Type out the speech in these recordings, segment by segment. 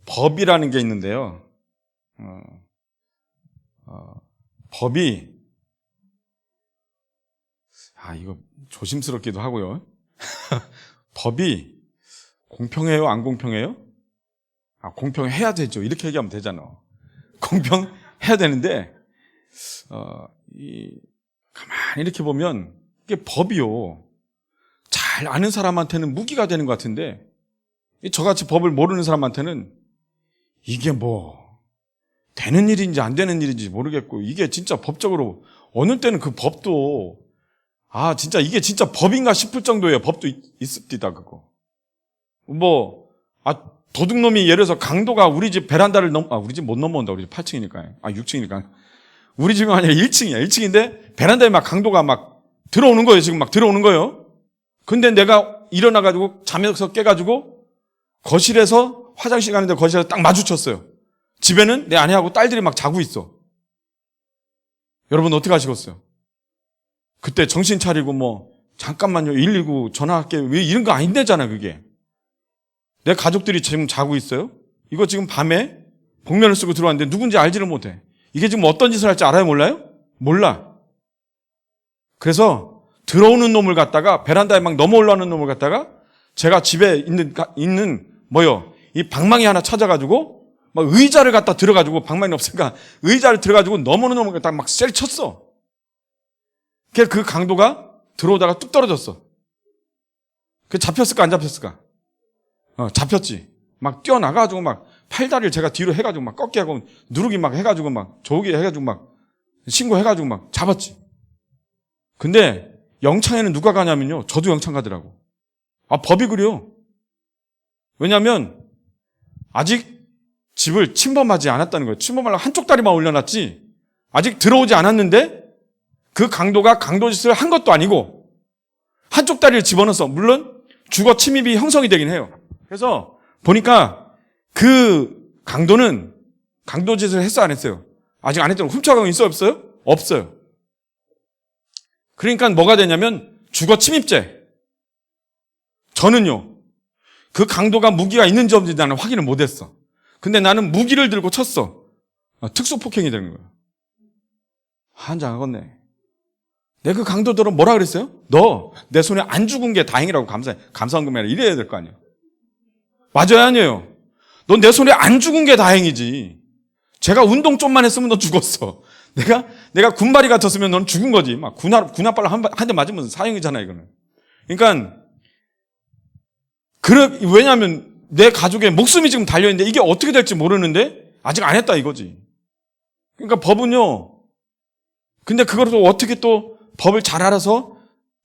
법이라는 게 있는데요. 법이, 이거 조심스럽기도 하고요. 법이 공평해요? 안 공평해요? 공평해야 되죠. 이렇게 얘기하면 되잖아. 공평해야 되는데, 가만히 이렇게 보면, 이게 법이요. 잘 아는 사람한테는 무기가 되는 것 같은데, 저같이 법을 모르는 사람한테는 이게 되는 일인지 안 되는 일인지 모르겠고, 이게 진짜 법적으로, 어느 때는 그 법도, 진짜 이게 진짜 법인가 싶을 정도의 법도 있습니다, 그거. 도둑놈이 예를 들어서 강도가 우리 집 베란다를 우리 집 못 넘어온다. 우리 집 8층이니까. 6층이니까. 우리 집은 아니라 1층이야. 1층인데 베란다에 막 강도가 막 들어오는 거예요. 지금 막 들어오는 거예요. 근데 내가 일어나가지고 잠에서 깨가지고 거실에서 화장실 가는데 거실에서 딱 마주쳤어요. 집에는 내 아내하고 딸들이 막 자고 있어. 여러분 어떻게 하시겠어요? 그때 정신 차리고 잠깐만요. 119 전화할게요. 왜 이런 거 아닌데잖아, 그게. 내 가족들이 지금 자고 있어요? 이거 지금 밤에 복면을 쓰고 들어왔는데 누군지 알지를 못해. 이게 지금 어떤 짓을 할지 알아요? 몰라요? 몰라. 그래서 들어오는 놈을 갖다가 베란다에 막 넘어 올라오는 놈을 갖다가 제가 집에 있는 이 방망이 하나 찾아가지고 막 의자를 갖다 들어가지고 방망이 없으니까 의자를 들어가지고 넘어오는 놈을 갖다가 막 셀 쳤어. 그 강도가 들어오다가 뚝 떨어졌어. 그 잡혔을까 안 잡혔을까? 잡혔지. 막 뛰어나가지고 막 팔다리를 제가 뒤로 해가지고 막 꺾게 하고 누르기 막 해가지고 막 조기 해가지고 막 신고해가지고 막 잡았지. 근데 영창에는 누가 가냐면요. 저도 영창 가더라고. 법이 그래요. 왜냐면 아직 집을 침범하지 않았다는 거예요. 침범하려고 한쪽 다리만 올려놨지 아직 들어오지 않았는데 그 강도가 강도짓을 한 것도 아니고 한쪽 다리를 집어넣어서 물론 주거 침입이 형성이 되긴 해요. 그래서 보니까 그 강도는 강도짓을 했어 안 했어요? 아직 안 했더니 훔쳐가고 있어요 없어요? 없어요. 그러니까 뭐가 되냐면 주거 침입죄. 저는요 그 강도가 무기가 있는지 없는지 나는 확인을 못했어. 근데 나는 무기를 들고 쳤어. 특수폭행이 되는 거예요. 한장하겠네. 내 그 강도들은 뭐라 그랬어요? 너 내 손에 안 죽은 게 다행이라고 감사원금이라 이래야 될 거 아니에요. 맞아요 아니에요? 넌 내 손에 안 죽은 게 다행이지. 제가 운동 좀만 했으면 너 죽었어. 내가 군발이 같았으면 넌 죽은 거지. 막 군합발로 한 대 맞으면 사형이잖아 이거는. 그러니까 왜냐하면 내 가족의 목숨이 지금 달려있는데 이게 어떻게 될지 모르는데 아직 안 했다 이거지. 그러니까 법은요. 근데 그걸 또 어떻게 또 법을 잘 알아서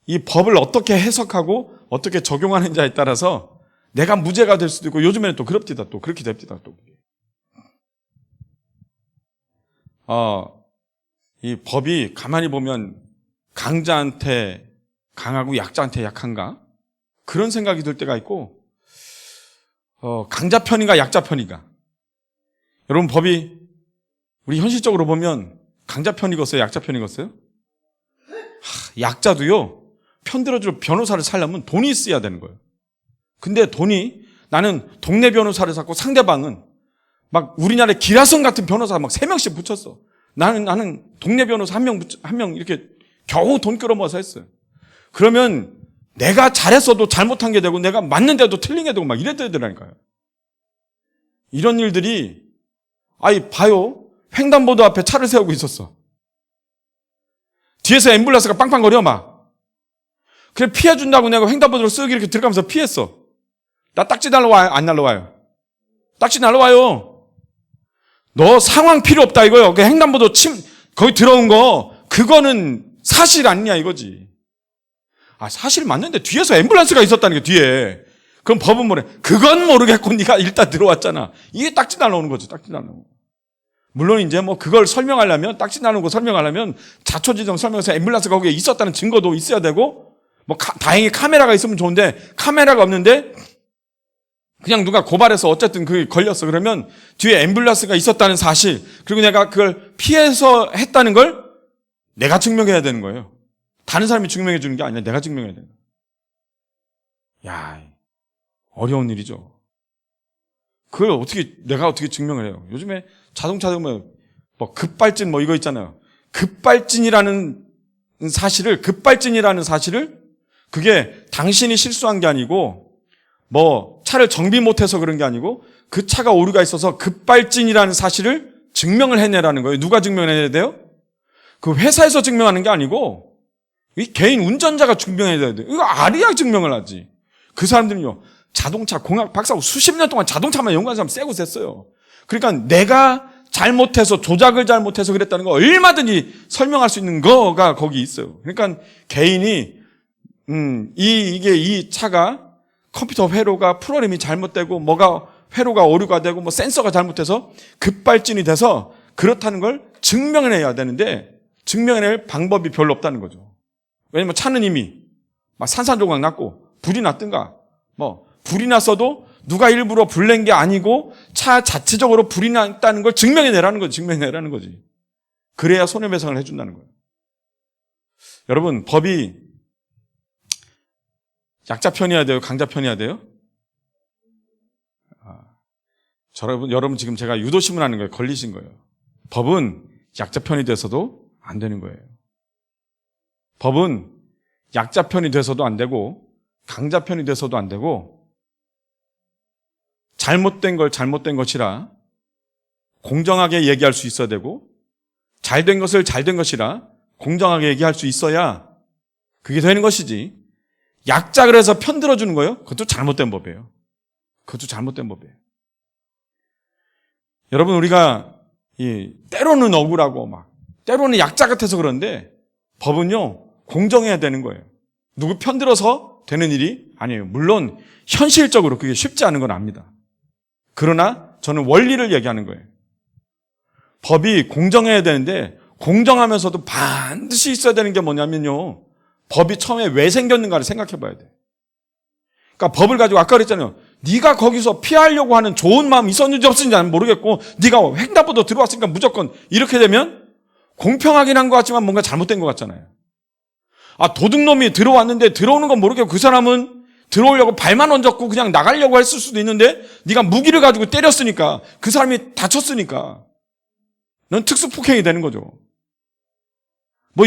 이 법을 어떻게 해석하고 어떻게 적용하는지에 따라서 내가 무죄가 될 수도 있고 요즘에는 또 그렇게 됩니다. 또. 이 법이 가만히 보면 강자한테 강하고 약자한테 약한가? 그런 생각이 들 때가 있고 강자 편인가 약자 편인가? 여러분 법이 우리 현실적으로 보면 강자 편이겠어요? 약자 편이겠어요? 약자도요 편들어줄 변호사를 살려면 돈이 있어야 되는 거예요. 근데 나는 동네 변호사를 샀고 상대방은 막 우리나라의 기라성 같은 변호사 막 3명씩 붙였어. 나는 동네 변호사 한 명 이렇게 겨우 돈 끌어모아서 했어요. 그러면 내가 잘했어도 잘못한 게 되고 내가 맞는데도 틀린 게 되고 막 이랬더라니까요. 이런 일들이 봐요. 횡단보도 앞에 차를 세우고 있었어. 뒤에서 앰뷸런스가 빵빵거려 막. 그래 피해준다고 내가 횡단보도로 쓱 이렇게 들어가면서 피했어. 나 딱지 날라와요? 안 날라와요? 딱지 날라와요. 너 상황 필요 없다 이거요. 그 횡단보도 거기 들어온 거 그거는 사실 아니냐 이거지. 사실 맞는데 뒤에서 앰뷸런스가 있었다는 게 뒤에. 그럼 법은 뭐래? 그건 모르겠고 네가 일단 들어왔잖아. 이게 딱지 날라오는 거지. 딱지 날라오는 거. 물론 이제 그걸 설명하려면 딱지 나누는 거 설명하려면 자초지종 설명서 앰뷸런스가 거기에 있었다는 증거도 있어야 되고 다행히 카메라가 있으면 좋은데 카메라가 없는데 그냥 누가 고발해서 어쨌든 그게 걸렸어. 그러면 뒤에 앰뷸런스가 있었다는 사실 그리고 내가 그걸 피해서 했다는 걸 내가 증명해야 되는 거예요. 다른 사람이 증명해 주는 게 아니라 내가 증명해야 되는 거예요. 어려운 일이죠. 그걸 내가 어떻게 증명을 해요? 요즘에 자동차 보면 뭐 급발진 뭐 이거 있잖아요. 급발진이라는 사실을 그게 당신이 실수한 게 아니고 뭐 차를 정비 못해서 그런 게 아니고 그 차가 오류가 있어서 급발진이라는 사실을 증명을 해내라는 거예요. 누가 증명해야 돼요? 그 회사에서 증명하는 게 아니고 이 개인 운전자가 증명해야 돼요. 이거 알아야 증명을 하지. 그 사람들은요. 자동차 공학 박사고 수십 년 동안 자동차만 연구한 사람 세고 셌어요. 그러니까 내가 잘못해서 조작을 잘못해서 그랬다는 거 얼마든지 설명할 수 있는 거가 거기 있어요. 그러니까 개인이 이 차가 컴퓨터 회로가 프로그램이 잘못되고 뭐가 회로가 오류가 되고 뭐 센서가 잘못돼서 급발진이 돼서 그렇다는 걸 증명해내야 되는데 증명해낼 방법이 별로 없다는 거죠. 왜냐면 차는 이미 막 산산조각 났고 불이 났든가 뭐 불이 났어도 누가 일부러 불 낸 게 아니고 차 자체적으로 불이 났다는 걸 증명해내라는 거지. 그래야 손해배상을 해준다는 거예요. 여러분, 법이 약자 편이어야 돼요? 강자 편이어야 돼요? 여러분 지금 제가 유도신문하는 거예요. 걸리신 거예요. 법은 약자 편이 돼서도 안 되는 거예요. 법은 약자 편이 돼서도 안 되고 강자 편이 돼서도 안 되고 잘못된 걸 잘못된 것이라 공정하게 얘기할 수 있어야 되고 잘된 것을 잘된 것이라 공정하게 얘기할 수 있어야 그게 되는 것이지. 약자 그래서 편 들어주는 거예요? 그것도 잘못된 법이에요. 여러분, 우리가 때로는 억울하고 때로는 약자 같아서 그런데 법은요 공정해야 되는 거예요. 누구 편 들어서 되는 일이 아니에요. 물론 현실적으로 그게 쉽지 않은 건 압니다. 그러나 저는 원리를 얘기하는 거예요. 법이 공정해야 되는데 공정하면서도 반드시 있어야 되는 게 뭐냐면요. 법이 처음에 왜 생겼는가를 생각해 봐야 돼. 그러니까 법을 가지고 아까 그랬잖아요. 네가 거기서 피하려고 하는 좋은 마음이 있었는지 없었는지 모르겠고 네가 횡단보도 들어왔으니까 무조건 이렇게 되면 공평하긴 한 것 같지만 뭔가 잘못된 것 같잖아요. 도둑놈이 들어왔는데 들어오는 건 모르겠고 그 사람은 들어오려고 발만 얹었고 그냥 나가려고 했을 수도 있는데 네가 무기를 가지고 때렸으니까 그 사람이 다쳤으니까 넌 특수폭행이 되는 거죠.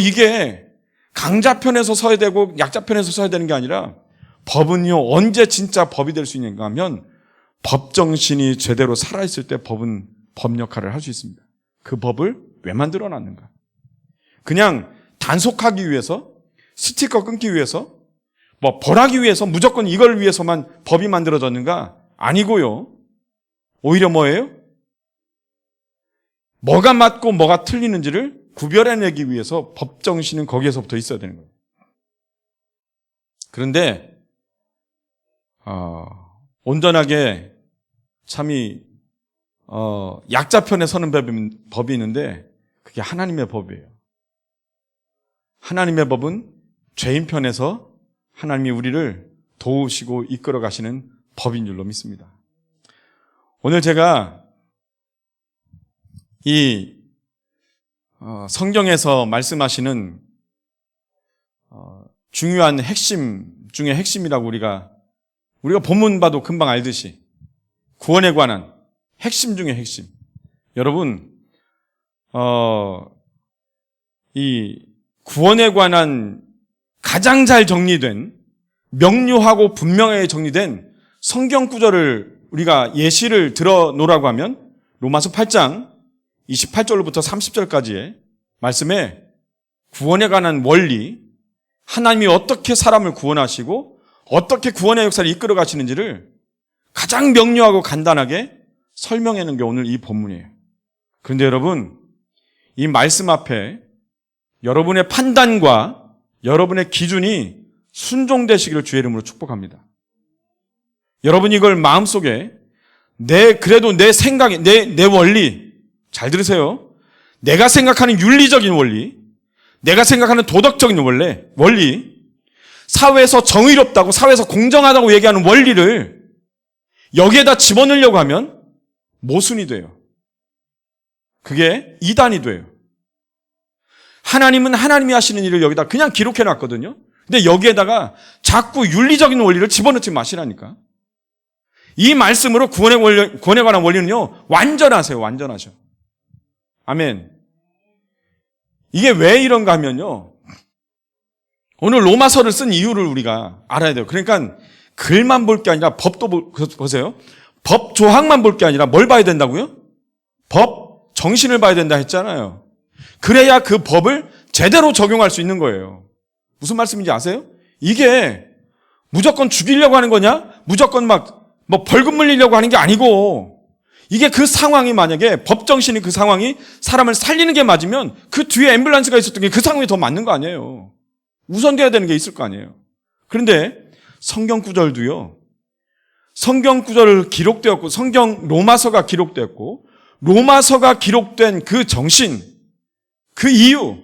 이게 강자편에서 서야 되고 약자편에서 서야 되는 게 아니라 법은요 언제 진짜 법이 될 수 있는가 하면 법정신이 제대로 살아있을 때 법은 법 역할을 할 수 있습니다. 그 법을 왜 만들어놨는가? 그냥 단속하기 위해서 스티커 끊기 위해서 벌하기 위해서 무조건 이걸 위해서만 법이 만들어졌는가? 아니고요. 오히려 뭐예요? 뭐가 맞고 뭐가 틀리는지를 구별해내기 위해서 법정신은 거기에서부터 있어야 되는 거예요. 그런데 온전하게 참이 약자 편에 서는 법이 있는데 그게 하나님의 법이에요. 하나님의 법은 죄인 편에서 하나님이 우리를 도우시고 이끌어 가시는 법인 줄로 믿습니다. 오늘 제가 이 성경에서 말씀하시는 중요한 핵심 중에 핵심이라고 우리가 본문 봐도 금방 알듯이 구원에 관한 핵심 중에 핵심. 여러분, 이 구원에 관한 가장 잘 정리된 명료하고 분명하게 정리된 성경 구절을 우리가 예시를 들어 놓으라고 하면 로마서 8장 28절부터 30절까지의 말씀에 구원에 관한 원리, 하나님이 어떻게 사람을 구원하시고 어떻게 구원의 역사를 이끌어 가시는지를 가장 명료하고 간단하게 설명해 놓은 게 오늘 이 본문이에요. 그런데 여러분, 이 말씀 앞에 여러분의 판단과 여러분의 기준이 순종되시기를 주의 이름으로 축복합니다. 여러분이 이걸 마음속에 그래도 내 생각이, 내 원리, 잘 들으세요. 내가 생각하는 윤리적인 원리, 내가 생각하는 도덕적인 원리, 사회에서 정의롭다고, 사회에서 공정하다고 얘기하는 원리를 여기에다 집어넣으려고 하면 모순이 돼요. 그게 이단이 돼요. 하나님은 하나님이 하시는 일을 여기다 그냥 기록해 놨거든요. 근데 여기에다가 자꾸 윤리적인 원리를 집어넣지 마시라니까. 이 말씀으로 구원에 관한 원리는요, 완전하세요. 완전하셔. 아멘. 이게 왜 이런가 하면요, 오늘 로마서를 쓴 이유를 우리가 알아야 돼요. 그러니까 글만 볼 게 아니라 법도 보세요. 법 조항만 볼 게 아니라 뭘 봐야 된다고요? 법 정신을 봐야 된다 했잖아요. 그래야 그 법을 제대로 적용할 수 있는 거예요. 무슨 말씀인지 아세요? 이게 무조건 죽이려고 하는 거냐? 무조건 벌금 물리려고 하는 게 아니고, 이게 그 상황이 만약에 법정신이 그 상황이 사람을 살리는 게 맞으면 그 뒤에 앰뷸런스가 있었던 게 그 상황이 더 맞는 거 아니에요. 우선돼야 되는 게 있을 거 아니에요. 그런데 성경 구절도요, 성경 구절을 기록되었고, 성경 로마서가 기록되었고, 로마서가 기록된 그 정신, 그 이유,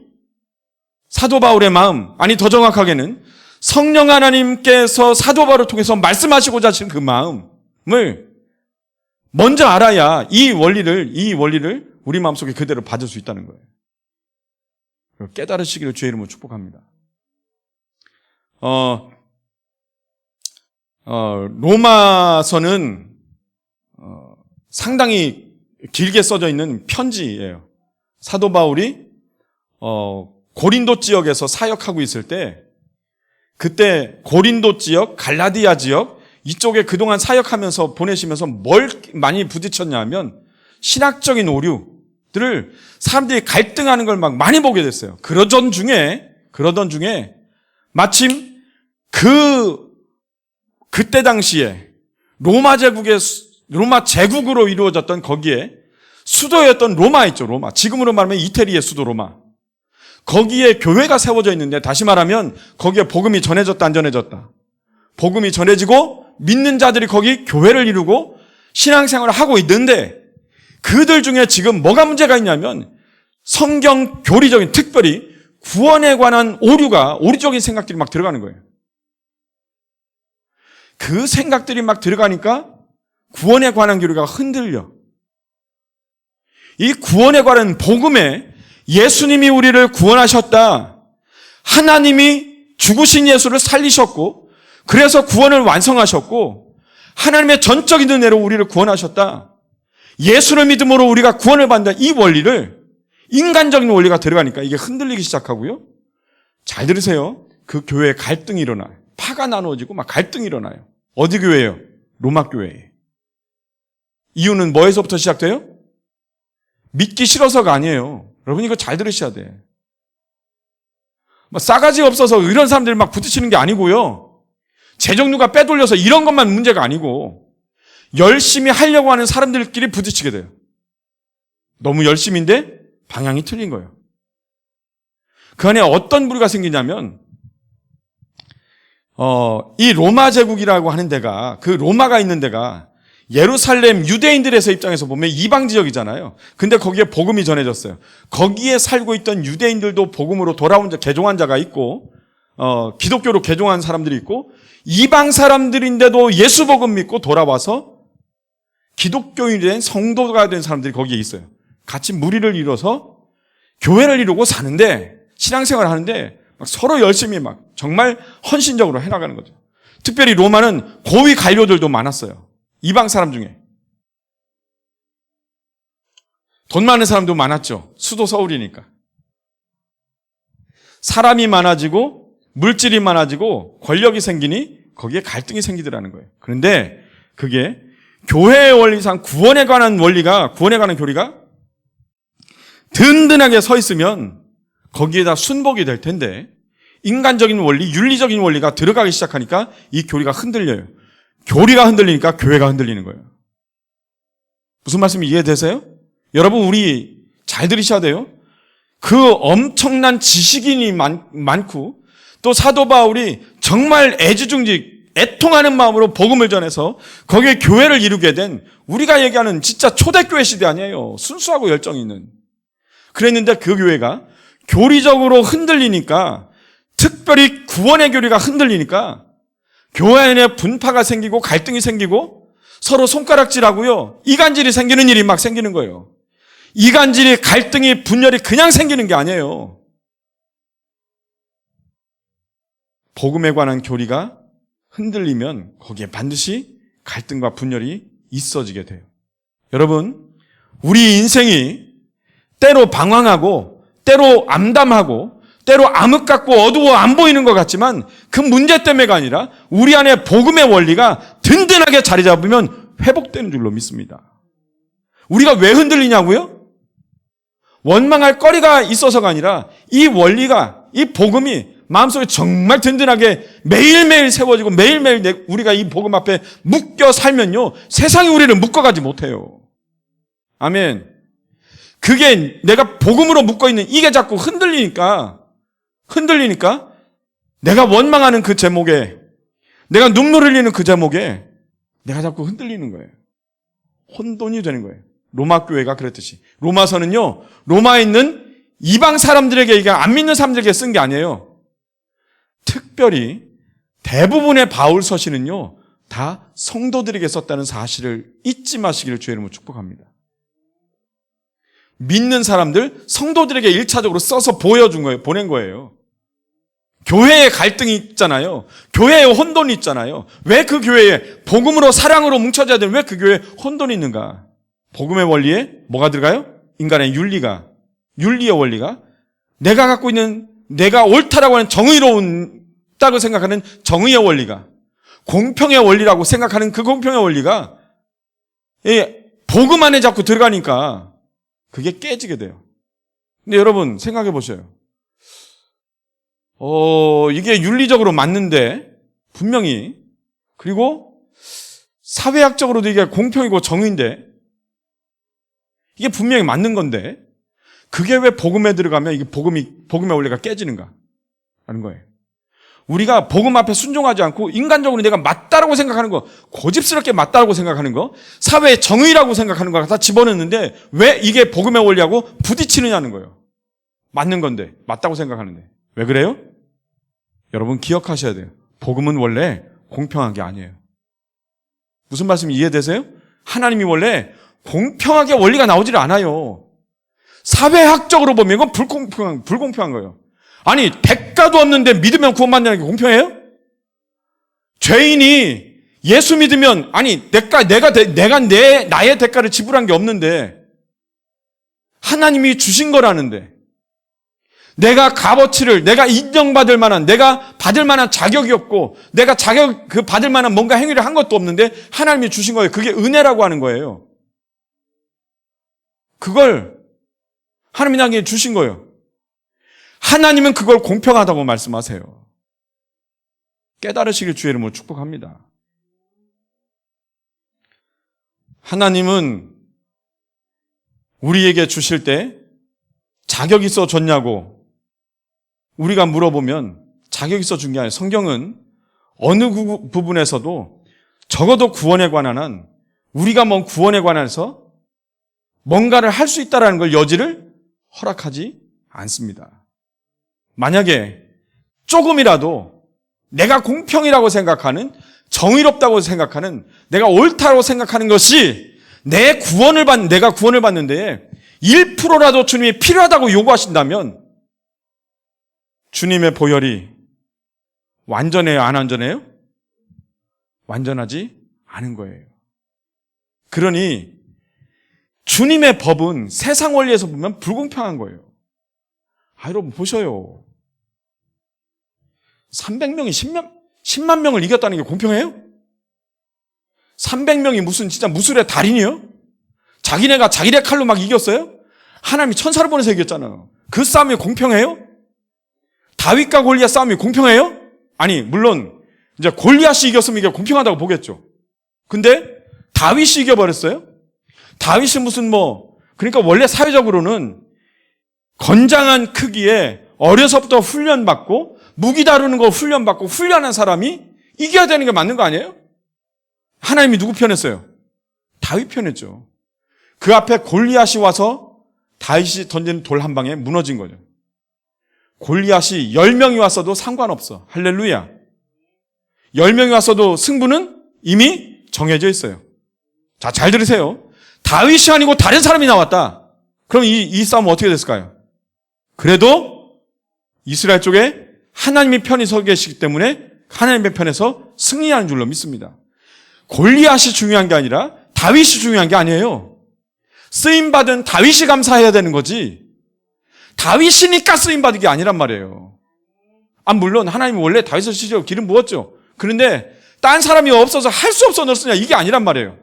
사도 바울의 마음, 아니 더 정확하게는 성령 하나님께서 사도 바울을 통해서 말씀하시고자 하신 그 마음을 먼저 알아야 이 원리를 우리 마음속에 그대로 받을 수 있다는 거예요. 깨달으시기를 주의 이름으로 축복합니다. 로마서는 상당히 길게 써져 있는 편지예요. 사도 바울이 고린도 지역에서 사역하고 있을 때, 그때 고린도 지역, 갈라디아 지역 이쪽에 그동안 사역하면서 보내시면서 뭘 많이 부딪혔냐면 신학적인 오류들을 사람들이 갈등하는 걸 막 많이 보게 됐어요. 그러던 중에 마침 그때 당시에 로마 제국으로 이루어졌던 거기에 수도였던 로마 있죠, 로마. 지금으로 말하면 이태리의 수도 로마. 거기에 교회가 세워져 있는데, 다시 말하면 거기에 복음이 전해졌다 안 전해졌다. 복음이 전해지고 믿는 자들이 거기 교회를 이루고 신앙생활을 하고 있는데, 그들 중에 지금 뭐가 문제가 있냐면 성경 교리적인, 특별히 구원에 관한 오류적인 생각들이 막 들어가는 거예요. 그 생각들이 막 들어가니까 구원에 관한 교리가 흔들려. 이 구원에 관한 복음에 예수님이 우리를 구원하셨다, 하나님이 죽으신 예수를 살리셨고 그래서 구원을 완성하셨고 하나님의 전적인 은혜로 우리를 구원하셨다, 예수를 믿음으로 우리가 구원을 받는다, 이 원리를, 인간적인 원리가 들어가니까 이게 흔들리기 시작하고요. 잘 들으세요. 그 교회에 갈등이 일어나요. 파가 나누어지고 막 갈등이 일어나요. 어디 교회예요? 로마 교회예요. 이유는 뭐에서부터 시작돼요? 믿기 싫어서가 아니에요. 여러분 이거 잘 들으셔야 돼. 싸가지 없어서 이런 사람들이 막 부딪히는 게 아니고요. 재정류가 빼돌려서 이런 것만 문제가 아니고 열심히 하려고 하는 사람들끼리 부딪히게 돼요. 너무 열심인데 방향이 틀린 거예요. 그 안에 어떤 부류가 생기냐면 이 로마 제국이라고 하는 데가, 그 로마가 있는 데가 예루살렘 유대인들에서 입장에서 보면 이방 지역이잖아요. 근데 거기에 복음이 전해졌어요. 거기에 살고 있던 유대인들도 복음으로 돌아온 자, 개종한 자가 있고, 기독교로 개종한 사람들이 있고, 이방 사람들인데도 예수 복음 믿고 돌아와서 기독교인이 된 성도가 된 사람들이 거기에 있어요. 같이 무리를 이뤄서 교회를 이루고 사는데, 신앙생활을 하는데 막 서로 열심히 막 정말 헌신적으로 해나가는 거죠. 특별히 로마는 고위 관료들도 많았어요. 이방 사람 중에. 돈 많은 사람도 많았죠. 수도 서울이니까. 사람이 많아지고 물질이 많아지고 권력이 생기니 거기에 갈등이 생기더라는 거예요. 그런데 그게 교회의 원리상 구원에 관한 교리가 든든하게 서 있으면 거기에다 순복이 될 텐데, 인간적인 원리, 윤리적인 원리가 들어가기 시작하니까 이 교리가 흔들려요. 교리가 흔들리니까 교회가 흔들리는 거예요. 무슨 말씀이 이해되세요? 여러분 우리 잘 들으셔야 돼요. 그 엄청난 지식인이 많고 또 사도 바울이 정말 애지중지 애통하는 마음으로 복음을 전해서 거기에 교회를 이루게 된, 우리가 얘기하는 진짜 초대교회 시대 아니에요. 순수하고 열정이 있는. 그랬는데 그 교회가 교리적으로 흔들리니까, 특별히 구원의 교리가 흔들리니까 교회 안에 분파가 생기고 갈등이 생기고 서로 손가락질하고요, 이간질이 생기는 일이 막 생기는 거예요. 이간질이, 갈등이, 분열이 그냥 생기는 게 아니에요. 복음에 관한 교리가 흔들리면 거기에 반드시 갈등과 분열이 있어지게 돼요. 여러분, 우리 인생이 때로 방황하고 때로 암담하고 때로 암흑 같고 어두워 안 보이는 것 같지만 그 문제 때문에가 아니라 우리 안에 복음의 원리가 든든하게 자리 잡으면 회복되는 줄로 믿습니다. 우리가 왜 흔들리냐고요? 원망할 거리가 있어서가 아니라 이 원리가, 이 복음이 마음속에 정말 든든하게 매일매일 세워지고 매일매일 우리가 이 복음 앞에 묶여 살면요, 세상이 우리를 묶어가지 못해요. 아멘. 그게 내가 복음으로 묶어있는 이게 자꾸 흔들리니까 내가 원망하는 그 제목에, 내가 눈물 흘리는 그 제목에 내가 자꾸 흔들리는 거예요. 혼돈이 되는 거예요. 로마 교회가 그랬듯이. 로마서는요, 로마에 있는 이방 사람들에게, 이게 안 믿는 사람들에게 쓴 게 아니에요. 특별히 대부분의 바울 서신은요, 다 성도들에게 썼다는 사실을 잊지 마시기를 주의 이름으로 축복합니다. 믿는 사람들, 성도들에게 1차적으로 써서 보여준 거예요. 보낸 거예요. 교회에 갈등이 있잖아요. 교회에 혼돈이 있잖아요. 왜 그 교회에 복음으로 사랑으로 뭉쳐져야 되는 왜 그 교회에 혼돈이 있는가? 복음의 원리에 뭐가 들어가요? 인간의 윤리의 원리가 내가 갖고 있는, 내가 옳다라고 하는 정의로운다고 생각하는 정의의 원리가, 공평의 원리라고 생각하는 그 공평의 원리가 복음 안에 자꾸 들어가니까 그게 깨지게 돼요. 근데 여러분 생각해 보세요. 이게 윤리적으로 맞는데 분명히, 그리고 사회학적으로도 이게 공평이고 정의인데 이게 분명히 맞는 건데 그게 왜 복음에 들어가면 이게 복음의 원리가 깨지는가 하는 거예요. 우리가 복음 앞에 순종하지 않고 인간적으로 내가 맞다라고 생각하는 거, 고집스럽게 맞다라고 생각하는 거, 사회의 정의라고 생각하는 거 다 집어넣는데 왜 이게 복음의 원리하고 부딪히느냐는 거예요. 맞는 건데, 맞다고 생각하는데. 왜 그래요? 여러분 기억하셔야 돼요. 복음은 원래 공평한 게 아니에요. 무슨 말씀이 이해되세요? 하나님이 원래 공평하게 원리가 나오질 않아요. 사회학적으로 보면 이건 불공평한 거예요. 아니, 대가도 없는데 믿으면 구원받는 게 공평해요? 죄인이 예수 믿으면, 아니, 나의 대가를 지불한 게 없는데, 하나님이 주신 거라는데, 내가 값어치를, 내가 인정받을 만한, 내가 받을 만한 자격이 없고, 내가 받을 만한 뭔가 행위를 한 것도 없는데, 하나님이 주신 거예요. 그게 은혜라고 하는 거예요. 그걸 하나님이 나에게 주신 거예요. 하나님은 그걸 공평하다고 말씀하세요. 깨달으시길 주의 이름으로 축복합니다. 하나님은 우리에게 주실 때 자격 있어 줬냐고 우리가 물어보면 자격 있어 준 게 아니에요. 성경은 어느 부분에서도 적어도 구원에 관한 한, 우리가 뭔 구원에 관해서 뭔가를 할 수 있다는 걸 여지를 허락하지 않습니다. 만약에 조금이라도 내가 공평이라고 생각하는, 정의롭다고 생각하는, 내가 옳다고 생각하는 것이 내가 구원을 받는데 1%라도 주님이 필요하다고 요구하신다면 주님의 보혈이 완전해요? 안 완전해요? 완전하지 않은 거예요. 그러니 주님의 법은 세상 원리에서 보면 불공평한 거예요. 여러분 보셔요. 300명이 10만 명을 이겼다는 게 공평해요? 300명이 무슨 진짜 무술의 달인이요? 자기네가 자기네 칼로 막 이겼어요? 하나님이 천사를 보내서 이겼잖아요. 그 싸움이 공평해요? 다윗과 골리앗 싸움이 공평해요? 아니, 물론 이제 골리앗이 이겼으면 이게 공평하다고 보겠죠. 근데 다윗이 이겨버렸어요? 다윗이 그러니까 원래 사회적으로는 건장한 크기에 어려서부터 훈련받고 무기 다루는 거 훈련받고 훈련한 사람이 이겨야 되는 게 맞는 거 아니에요? 하나님이 누구 편했어요? 다윗 편했죠. 그 앞에 골리앗이 와서 다윗이 던지는 돌 한 방에 무너진 거죠. 골리앗이 10명이 왔어도 상관없어. 할렐루야. 10명이 왔어도 승부는 이미 정해져 있어요. 자, 잘 들으세요. 다윗이 아니고 다른 사람이 나왔다. 그럼 이 싸움은 어떻게 됐을까요? 그래도 이스라엘 쪽에 하나님이 편히 서 계시기 때문에 하나님의 편에서 승리하는 줄로 믿습니다. 골리앗이 중요한 게 아니라 다윗이 중요한 게 아니에요. 쓰임받은 다윗이 감사해야 되는 거지 다윗이니까 쓰임받은 게 아니란 말이에요. 물론 하나님이 원래 다윗을 쓰시려고 기름 부었죠. 그런데 딴 사람이 없어서 할 수 없어 넣었으냐 이게 아니란 말이에요.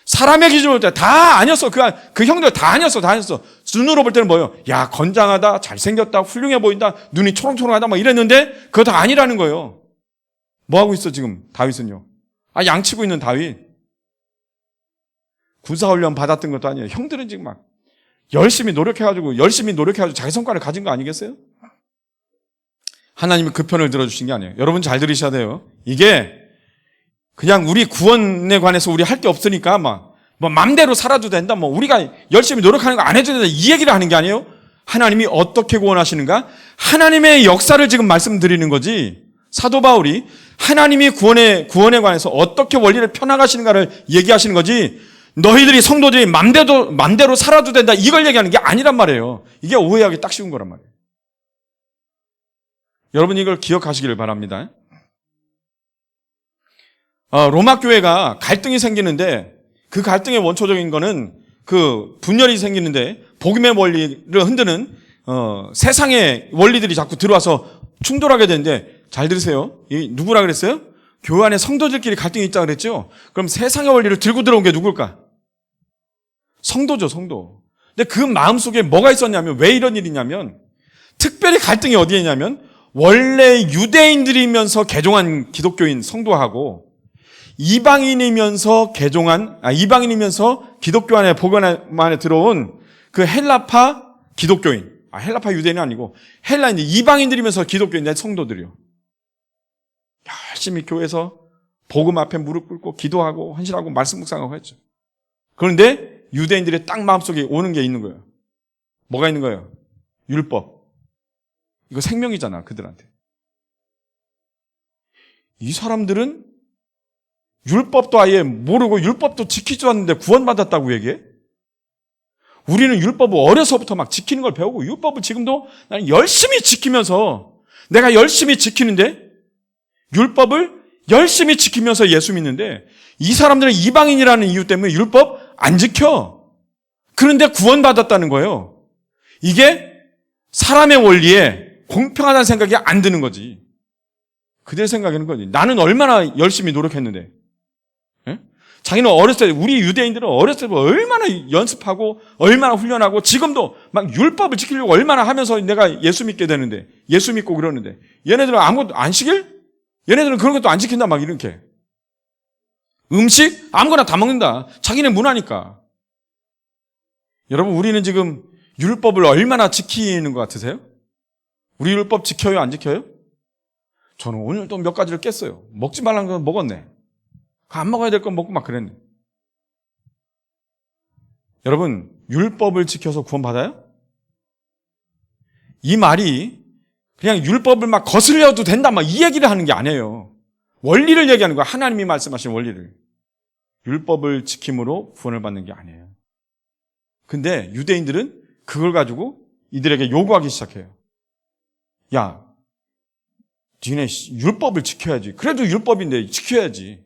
사람의 기준으로 볼 때 다 아니었어. 그 형들 다 아니었어. 눈으로 볼 때는 뭐예요? 야, 건장하다, 잘생겼다, 훌륭해 보인다, 눈이 초롱초롱하다 막 이랬는데 그거 다 아니라는 거예요. 뭐 하고 있어 지금 다윗은요? 양치고 있는 다윗. 군사훈련 받았던 것도 아니에요. 형들은 지금 막 열심히 노력해가지고 자기 성과를 가진 거 아니겠어요? 하나님이 그 편을 들어주신 게 아니에요. 여러분 잘 들으셔야 돼요. 이게 그냥 우리 구원에 관해서 우리 할 게 없으니까 맘대로 살아도 된다. 우리가 열심히 노력하는 거 안 해줘야 된다. 이 얘기를 하는 게 아니에요. 하나님이 어떻게 구원하시는가? 하나님의 역사를 지금 말씀드리는 거지. 사도 바울이 하나님이 구원에 관해서 어떻게 원리를 펴나가시는가를 얘기하시는 거지. 너희들이 성도들이 맘대로 살아도 된다. 이걸 얘기하는 게 아니란 말이에요. 이게 오해하기 딱 쉬운 거란 말이에요. 여러분 이걸 기억하시기를 바랍니다. 로마 교회가 갈등이 생기는데 그 갈등의 원초적인 거는 그 분열이 생기는데 복음의 원리를 흔드는 세상의 원리들이 자꾸 들어와서 충돌하게 되는데 잘 들으세요. 누구라 그랬어요? 교회 안에 성도들끼리 갈등이 있다 그랬죠? 그럼 세상의 원리를 들고 들어온 게 누굴까? 성도죠, 성도. 근데 그 마음속에 뭐가 있었냐면 왜 이런 일이냐면 특별히 갈등이 어디에 있냐면 원래 유대인들이면서 개종한 기독교인 성도하고 이방인이면서 기독교 안에 복음 안에 들어온 그 헬라파 기독교인, 헬라파 유대인은 아니고 헬라인 이방인들이면서 기독교인의 성도들이요. 열심히 교회에서 복음 앞에 무릎 꿇고 기도하고 헌신하고 말씀 묵상하고 했죠. 그런데 유대인들의 딱 마음속에 오는 게 있는 거예요. 뭐가 있는 거예요? 율법. 이거 생명이잖아, 그들한테. 이 사람들은 율법도 아예 모르고 율법도 지키지 않는데 구원받았다고 얘기해? 우리는 율법을 어려서부터 막 지키는 걸 배우고 율법을 지금도 나는 열심히 지키면서 내가 열심히 지키는데 율법을 열심히 지키면서 예수 믿는데 이 사람들은 이방인이라는 이유 때문에 율법 안 지켜. 그런데 구원받았다는 거예요. 이게 사람의 원리에 공평하다는 생각이 안 드는 거지. 그들 생각에는 거지. 나는 얼마나 열심히 노력했는데. 예? 자기는 어렸을 때, 우리 유대인들은 어렸을 때 얼마나 연습하고 얼마나 훈련하고 지금도 막 율법을 지키려고 얼마나 하면서 내가 예수 믿게 되는데, 예수 믿고 그러는데 얘네들은 아무것도 안 지킬? 얘네들은 그런 것도 안 지킨다 막 이렇게. 음식 아무거나 다 먹는다. 자기네 문화니까. 여러분 우리는 지금 율법을 얼마나 지키는 것 같으세요? 우리 율법 지켜요? 안 지켜요? 저는 오늘 또 몇 가지를 깼어요. 먹지 말라는 건 먹었네. 안 먹어야 될 건 먹고 막 그랬네. 여러분 율법을 지켜서 구원받아요? 이 말이 그냥 율법을 막 거슬려도 된다 막 이 얘기를 하는 게 아니에요. 원리를 얘기하는 거야. 하나님이 말씀하신 원리를. 율법을 지킴으로 구원을 받는 게 아니에요. 근데 유대인들은 그걸 가지고 이들에게 요구하기 시작해요. 야, 니네 율법을 지켜야지. 그래도 율법인데 지켜야지.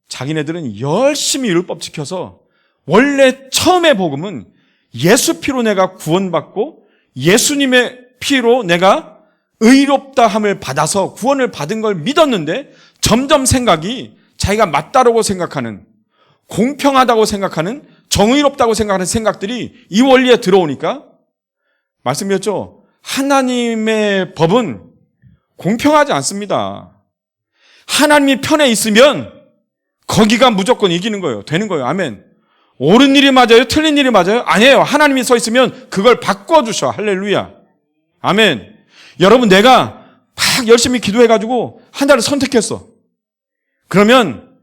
자기네들은 열심히 율법 지켜서 원래 처음의 복음은 예수 피로 내가 구원받고 예수님의 피로 내가 의롭다 함을 받아서 구원을 받은 걸 믿었는데 점점 생각이 자기가 맞다라고 생각하는, 공평하다고 생각하는, 정의롭다고 생각하는 생각들이 이 원리에 들어오니까 말씀드렸죠. 하나님의 법은 공평하지 않습니다. 하나님이 편에 있으면 거기가 무조건 이기는 거예요. 되는 거예요. 아멘. 옳은 일이 맞아요? 틀린 일이 맞아요? 아니에요. 하나님이 서 있으면 그걸 바꿔주셔. 할렐루야. 아멘. 여러분 내가 막 열심히 기도해가지고 하나를 선택했어. 그러면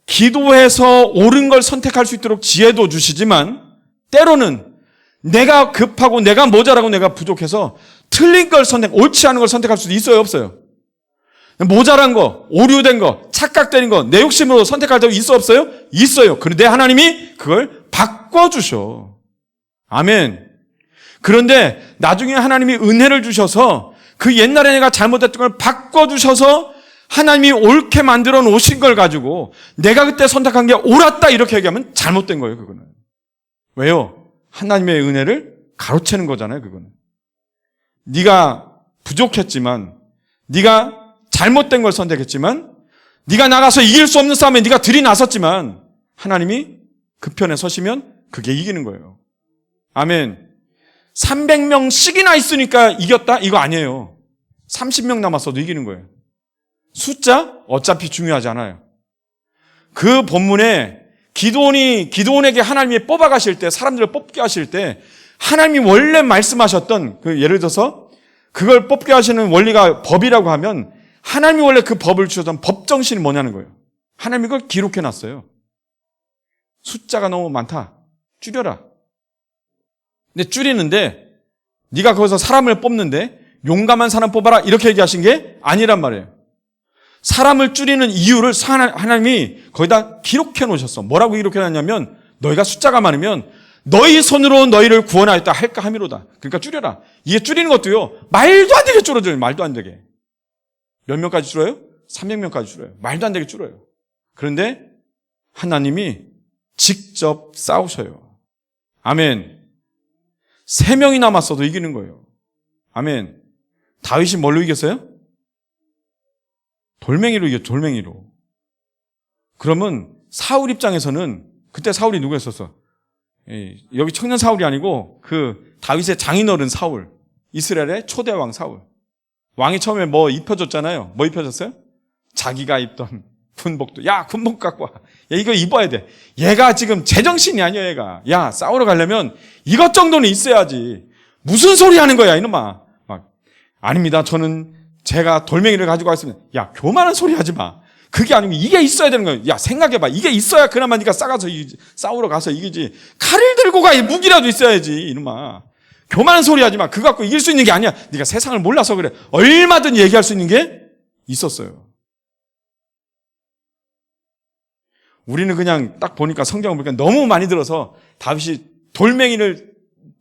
기도해서 옳은 걸 선택할 수 있도록 지혜도 주시지만 때로는 내가 급하고 내가 모자라고 내가 부족해서 틀린 걸 옳지 않은 걸 선택할 수도 있어요, 없어요? 모자란 거, 오류된 거, 착각되는 거, 내 욕심으로 선택할 때도 있어, 없어요? 있어요. 그런데 하나님이 그걸 바꿔주셔. 아멘. 그런데 나중에 하나님이 은혜를 주셔서 그 옛날에 내가 잘못했던 걸 바꿔주셔서 하나님이 옳게 만들어 놓으신 걸 가지고 내가 그때 선택한 게 옳았다 이렇게 얘기하면 잘못된 거예요, 그거는. 왜요? 하나님의 은혜를 가로채는 거잖아요, 그거는. 네가 부족했지만, 네가 잘못된 걸 선택했지만, 네가 나가서 이길 수 없는 싸움에 네가 들이나섰지만 하나님이 그 편에 서시면 그게 이기는 거예요. 아멘. 300명씩이나 있으니까 이겼다? 이거 아니에요. 30명 남았어도 이기는 거예요. 숫자 어차피 중요하지 않아요. 그 본문에 기드온에게 하나님이 뽑아가실 때, 사람들을 뽑게 하실 때 하나님이 원래 말씀하셨던 예를 들어서 그걸 뽑게 하시는 원리가 법이라고 하면 하나님이 원래 그 법을 주셨던 법 정신이 뭐냐는 거예요. 하나님이 그걸 기록해놨어요. 숫자가 너무 많다. 줄여라. 근데 줄이는데 네가 거기서 사람을 뽑는데 용감한 사람 뽑아라 이렇게 얘기하신 게 아니란 말이에요. 사람을 줄이는 이유를 하나님이 거기다 기록해 놓으셨어. 뭐라고 기록해 놨냐면 너희가 숫자가 많으면 너희 손으로 너희를 구원하였다 할까 함이로다. 그러니까 줄여라. 이게 줄이는 것도요. 말도 안 되게 줄어들어요. 말도 안 되게. 몇 명까지 줄어요? 300명까지 줄어요. 말도 안 되게 줄어요. 그런데 하나님이 직접 싸우셔요. 아멘. 3명이 남았어도 이기는 거예요. 아멘. 다윗이 뭘로 이겼어요? 돌멩이로 이겼죠. 돌멩이로. 그러면 사울 입장에서는 그때 사울이 누구였었어? 여기 청년 사울이 아니고 그 다윗의 장인어른 사울, 이스라엘의 초대 왕 사울. 왕이 처음에 뭐 입혀줬잖아요. 뭐 입혀줬어요? 자기가 입던 군복도. 야, 군복 갖고 와. 야, 이거 입어야 돼. 얘가 지금 제정신이 아니야, 얘가. 야, 싸우러 가려면 이것 정도는 있어야지. 무슨 소리 하는 거야, 이놈아. 아닙니다. 저는 제가 돌멩이를 가지고 왔으면, 야, 교만한 소리 하지 마. 그게 아니고 이게 있어야 되는 거야. 야, 생각해봐. 이게 있어야 그나마 네가 싸우러 가서 이기지. 칼을 들고 가. 무기라도 있어야지, 이놈아. 교만한 소리 하지 마. 그거 갖고 이길 수 있는 게 아니야. 네가 세상을 몰라서 그래. 얼마든 얘기할 수 있는 게 있었어요. 우리는 그냥 딱 보니까 성경을 보니까 너무 많이 들어서 다윗이 돌멩이를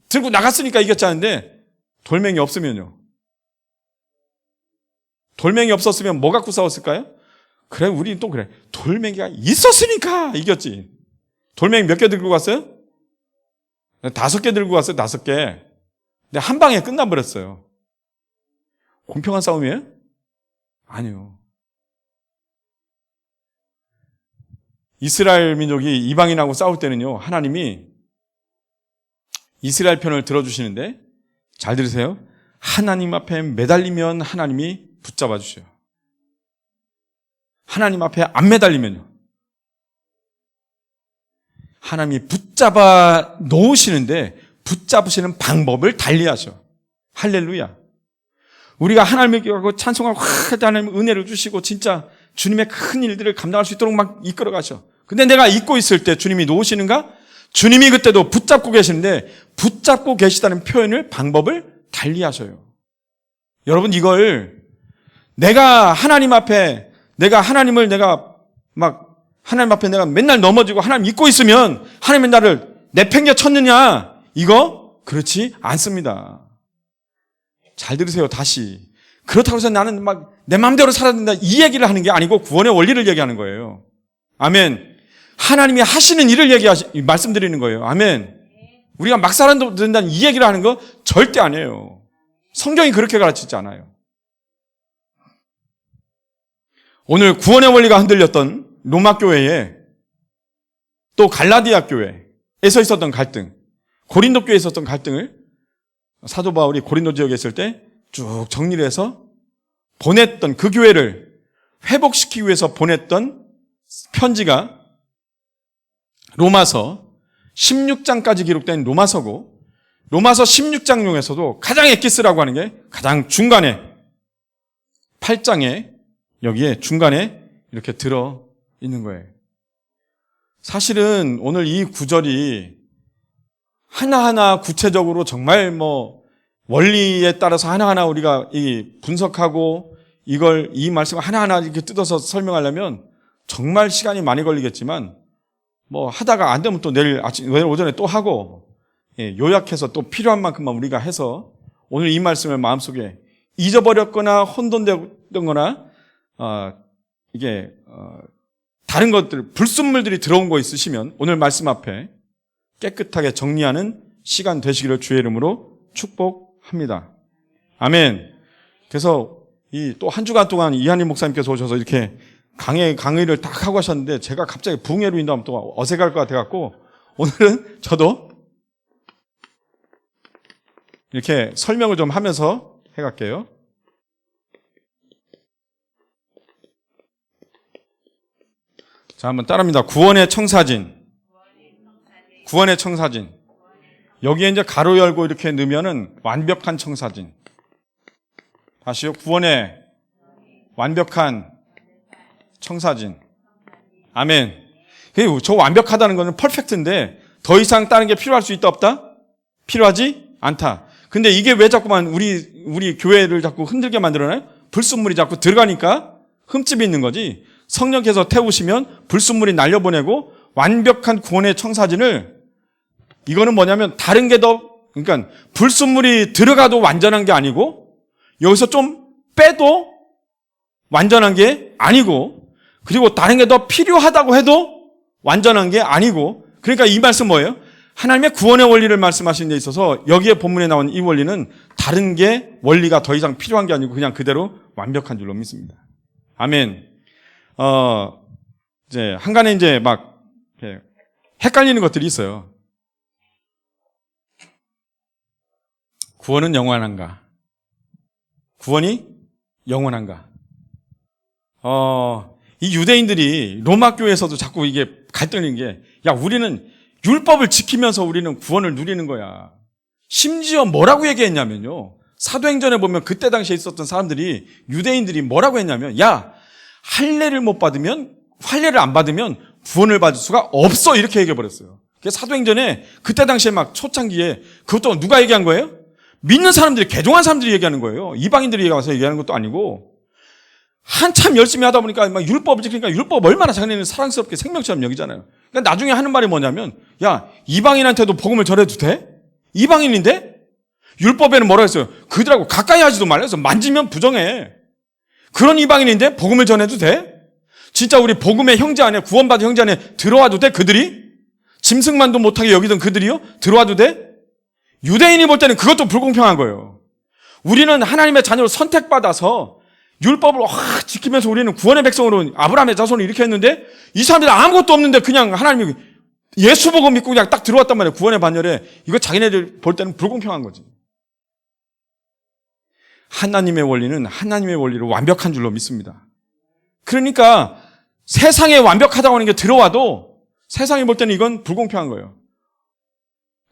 들고 나갔으니까 이겼자는데 돌멩이 없으면요. 돌멩이 없었으면 뭐 갖고 싸웠을까요? 그래, 우리는 또 그래. 돌멩이가 있었으니까 이겼지. 돌멩이 몇 개 들고 갔어요? 5개 들고 갔어요, 5개. 근데 한 방에 끝나버렸어요. 공평한 싸움이에요? 아니요. 이스라엘 민족이 이방인하고 싸울 때는요, 하나님이 이스라엘 편을 들어주시는데, 잘 들으세요. 하나님 앞에 매달리면 하나님이 붙잡아 주셔요. 하나님 앞에 안 매달리면요, 하나님이 붙잡아 놓으시는데 붙잡으시는 방법을 달리하셔. 할렐루야. 우리가 하나님을 기억하고 찬송하고 하나님 은혜를 주시고 진짜 주님의 큰 일들을 감당할 수 있도록 막 이끌어 가셔. 근데 내가 잊고 있을 때 주님이 놓으시는가? 주님이 그때도 붙잡고 계시는데 붙잡고 계시다는 표현을 방법을 달리하셔요. 여러분, 이걸 내가 하나님 앞에 하나님 앞에 내가 맨날 넘어지고 하나님 잊고 있으면 하나님이 나를 내팽개 쳤느냐? 이거 그렇지 않습니다. 잘 들으세요. 다시. 그렇다고 해서 나는 막 내 마음대로 살아야 된다 이 얘기를 하는 게 아니고 구원의 원리를 얘기하는 거예요. 아멘. 하나님이 하시는 일을 말씀드리는 거예요. 아멘. 우리가 막 살아야 된다는 이 얘기를 하는 거 절대 아니에요. 성경이 그렇게 가르치지 않아요. 오늘 구원의 원리가 흔들렸던 로마 교회에 또 갈라디아 교회에서 있었던 갈등, 고린도 교회에 있었던 갈등을 사도 바울이 고린도 지역에 있을 때 쭉 정리를 해서 보냈던 그 교회를 회복시키기 위해서 보냈던 편지가 로마서 16장까지 기록된 로마서고, 로마서 16장 중에서도 가장 엑기스라고 하는 게 가장 중간에 8장에 여기에 중간에 이렇게 들어 있는 거예요. 사실은 오늘 이 구절이 하나하나 구체적으로 정말 원리에 따라서 하나하나 우리가 분석하고 이 말씀을 하나하나 이렇게 뜯어서 설명하려면 정말 시간이 많이 걸리겠지만 하다가 안 되면 또 내일 오전에 또 하고 요약해서 또 필요한 만큼만 우리가 해서 오늘 이 말씀을 마음속에 잊어버렸거나 혼돈되거나 이게 다른 것들, 불순물들이 들어온 거 있으시면 오늘 말씀 앞에 깨끗하게 정리하는 시간 되시기를 주의 이름으로 축복합니다. 아멘. 그래서 이 또 한 주간 동안 이한희 목사님께서 오셔서 이렇게 강의를 딱 하고 하셨는데 제가 갑자기 부흥회로 인도하면 또 어색할 것 같아갖고 오늘은 저도 이렇게 설명을 좀 하면서 해갈게요. 자, 한번 따라합니다. 구원의 청사진. 구원의 청사진. 여기에 이제 가로 열고 이렇게 넣으면은 완벽한 청사진. 다시요. 구원의 완벽한 청사진. 아멘. 저 완벽하다는 것은 퍼펙트인데 더 이상 다른 게 필요할 수 있다 없다? 필요하지 않다. 근데 이게 왜 자꾸만 우리 교회를 자꾸 흔들게 만들어놔요? 불순물이 자꾸 들어가니까 흠집이 있는 거지. 성령께서 태우시면 불순물이 날려보내고 완벽한 구원의 청사진을, 이거는 뭐냐면 다른 게 그러니까 불순물이 들어가도 완전한 게 아니고 여기서 좀 빼도 완전한 게 아니고, 그리고 다른 게 더 필요하다고 해도 완전한 게 아니고, 그러니까 이 말씀 뭐예요? 하나님의 구원의 원리를 말씀하시는 데 있어서 여기에 본문에 나온 이 원리는 다른 게 원리가 더 이상 필요한 게 아니고 그냥 그대로 완벽한 줄로 믿습니다. 아멘. 이제 한간에 이제 막 헷갈리는 것들이 있어요. 구원은 영원한가? 구원이 영원한가? 이 유대인들이 로마 교회에서도 자꾸 이게 갈등인 게, 야, 우리는 율법을 지키면서 우리는 구원을 누리는 거야. 심지어 뭐라고 얘기했냐면요. 사도행전에 보면 그때 당시에 있었던 사람들이, 유대인들이 뭐라고 했냐면, 야, 할례를 안 받으면 구원을 받을 수가 없어. 이렇게 얘기해버렸어요. 사도행전에 그때 당시에 막 초창기에 그것도 누가 얘기한 거예요? 믿는 사람들이, 개종한 사람들이 얘기하는 거예요. 이방인들이 와서 얘기하는 것도 아니고, 한참 열심히 하다 보니까 막 율법을 지키니까 율법 얼마나 자기네는 사랑스럽게 생명처럼 여기잖아요. 그러니까 나중에 하는 말이 뭐냐면, 야, 이방인한테도 복음을 전해도 돼? 이방인인데? 율법에는 뭐라 했어요? 그들하고 가까이 하지도 말라 해서 만지면 부정해. 그런 이방인인데 복음을 전해도 돼? 진짜 우리 복음의 형제 안에, 구원받은 형제 안에 들어와도 돼? 그들이? 짐승만도 못하게 여기던 그들이요? 들어와도 돼? 유대인이 볼 때는 그것도 불공평한 거예요. 우리는 하나님의 자녀로 선택받아서 율법을 확 지키면서 우리는 구원의 백성으로 아브라함의 자손을 이렇게 했는데, 이 사람들은 아무것도 없는데 그냥 하나님이 예수 복음 믿고 그냥 딱 들어왔단 말이에요. 구원의 반열에. 이거 자기네들 볼 때는 불공평한 거지. 하나님의 원리는 하나님의 원리로 완벽한 줄로 믿습니다. 그러니까 세상에 완벽하다고 하는 게 들어와도 세상이 볼 때는 이건 불공평한 거예요.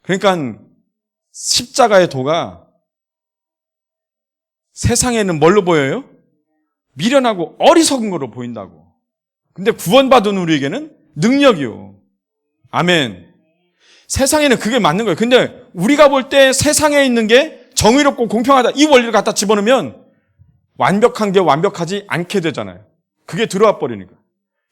그러니까 십자가의 도가 세상에는 뭘로 보여요? 미련하고 어리석은 거로 보인다고. 근데 구원받은 우리에게는 능력이요. 아멘. 세상에는 그게 맞는 거예요. 근데 우리가 볼 때 세상에 있는 게 정의롭고 공평하다, 이 원리를 갖다 집어넣으면 완벽한 게 완벽하지 않게 되잖아요. 그게 들어와 버리니까.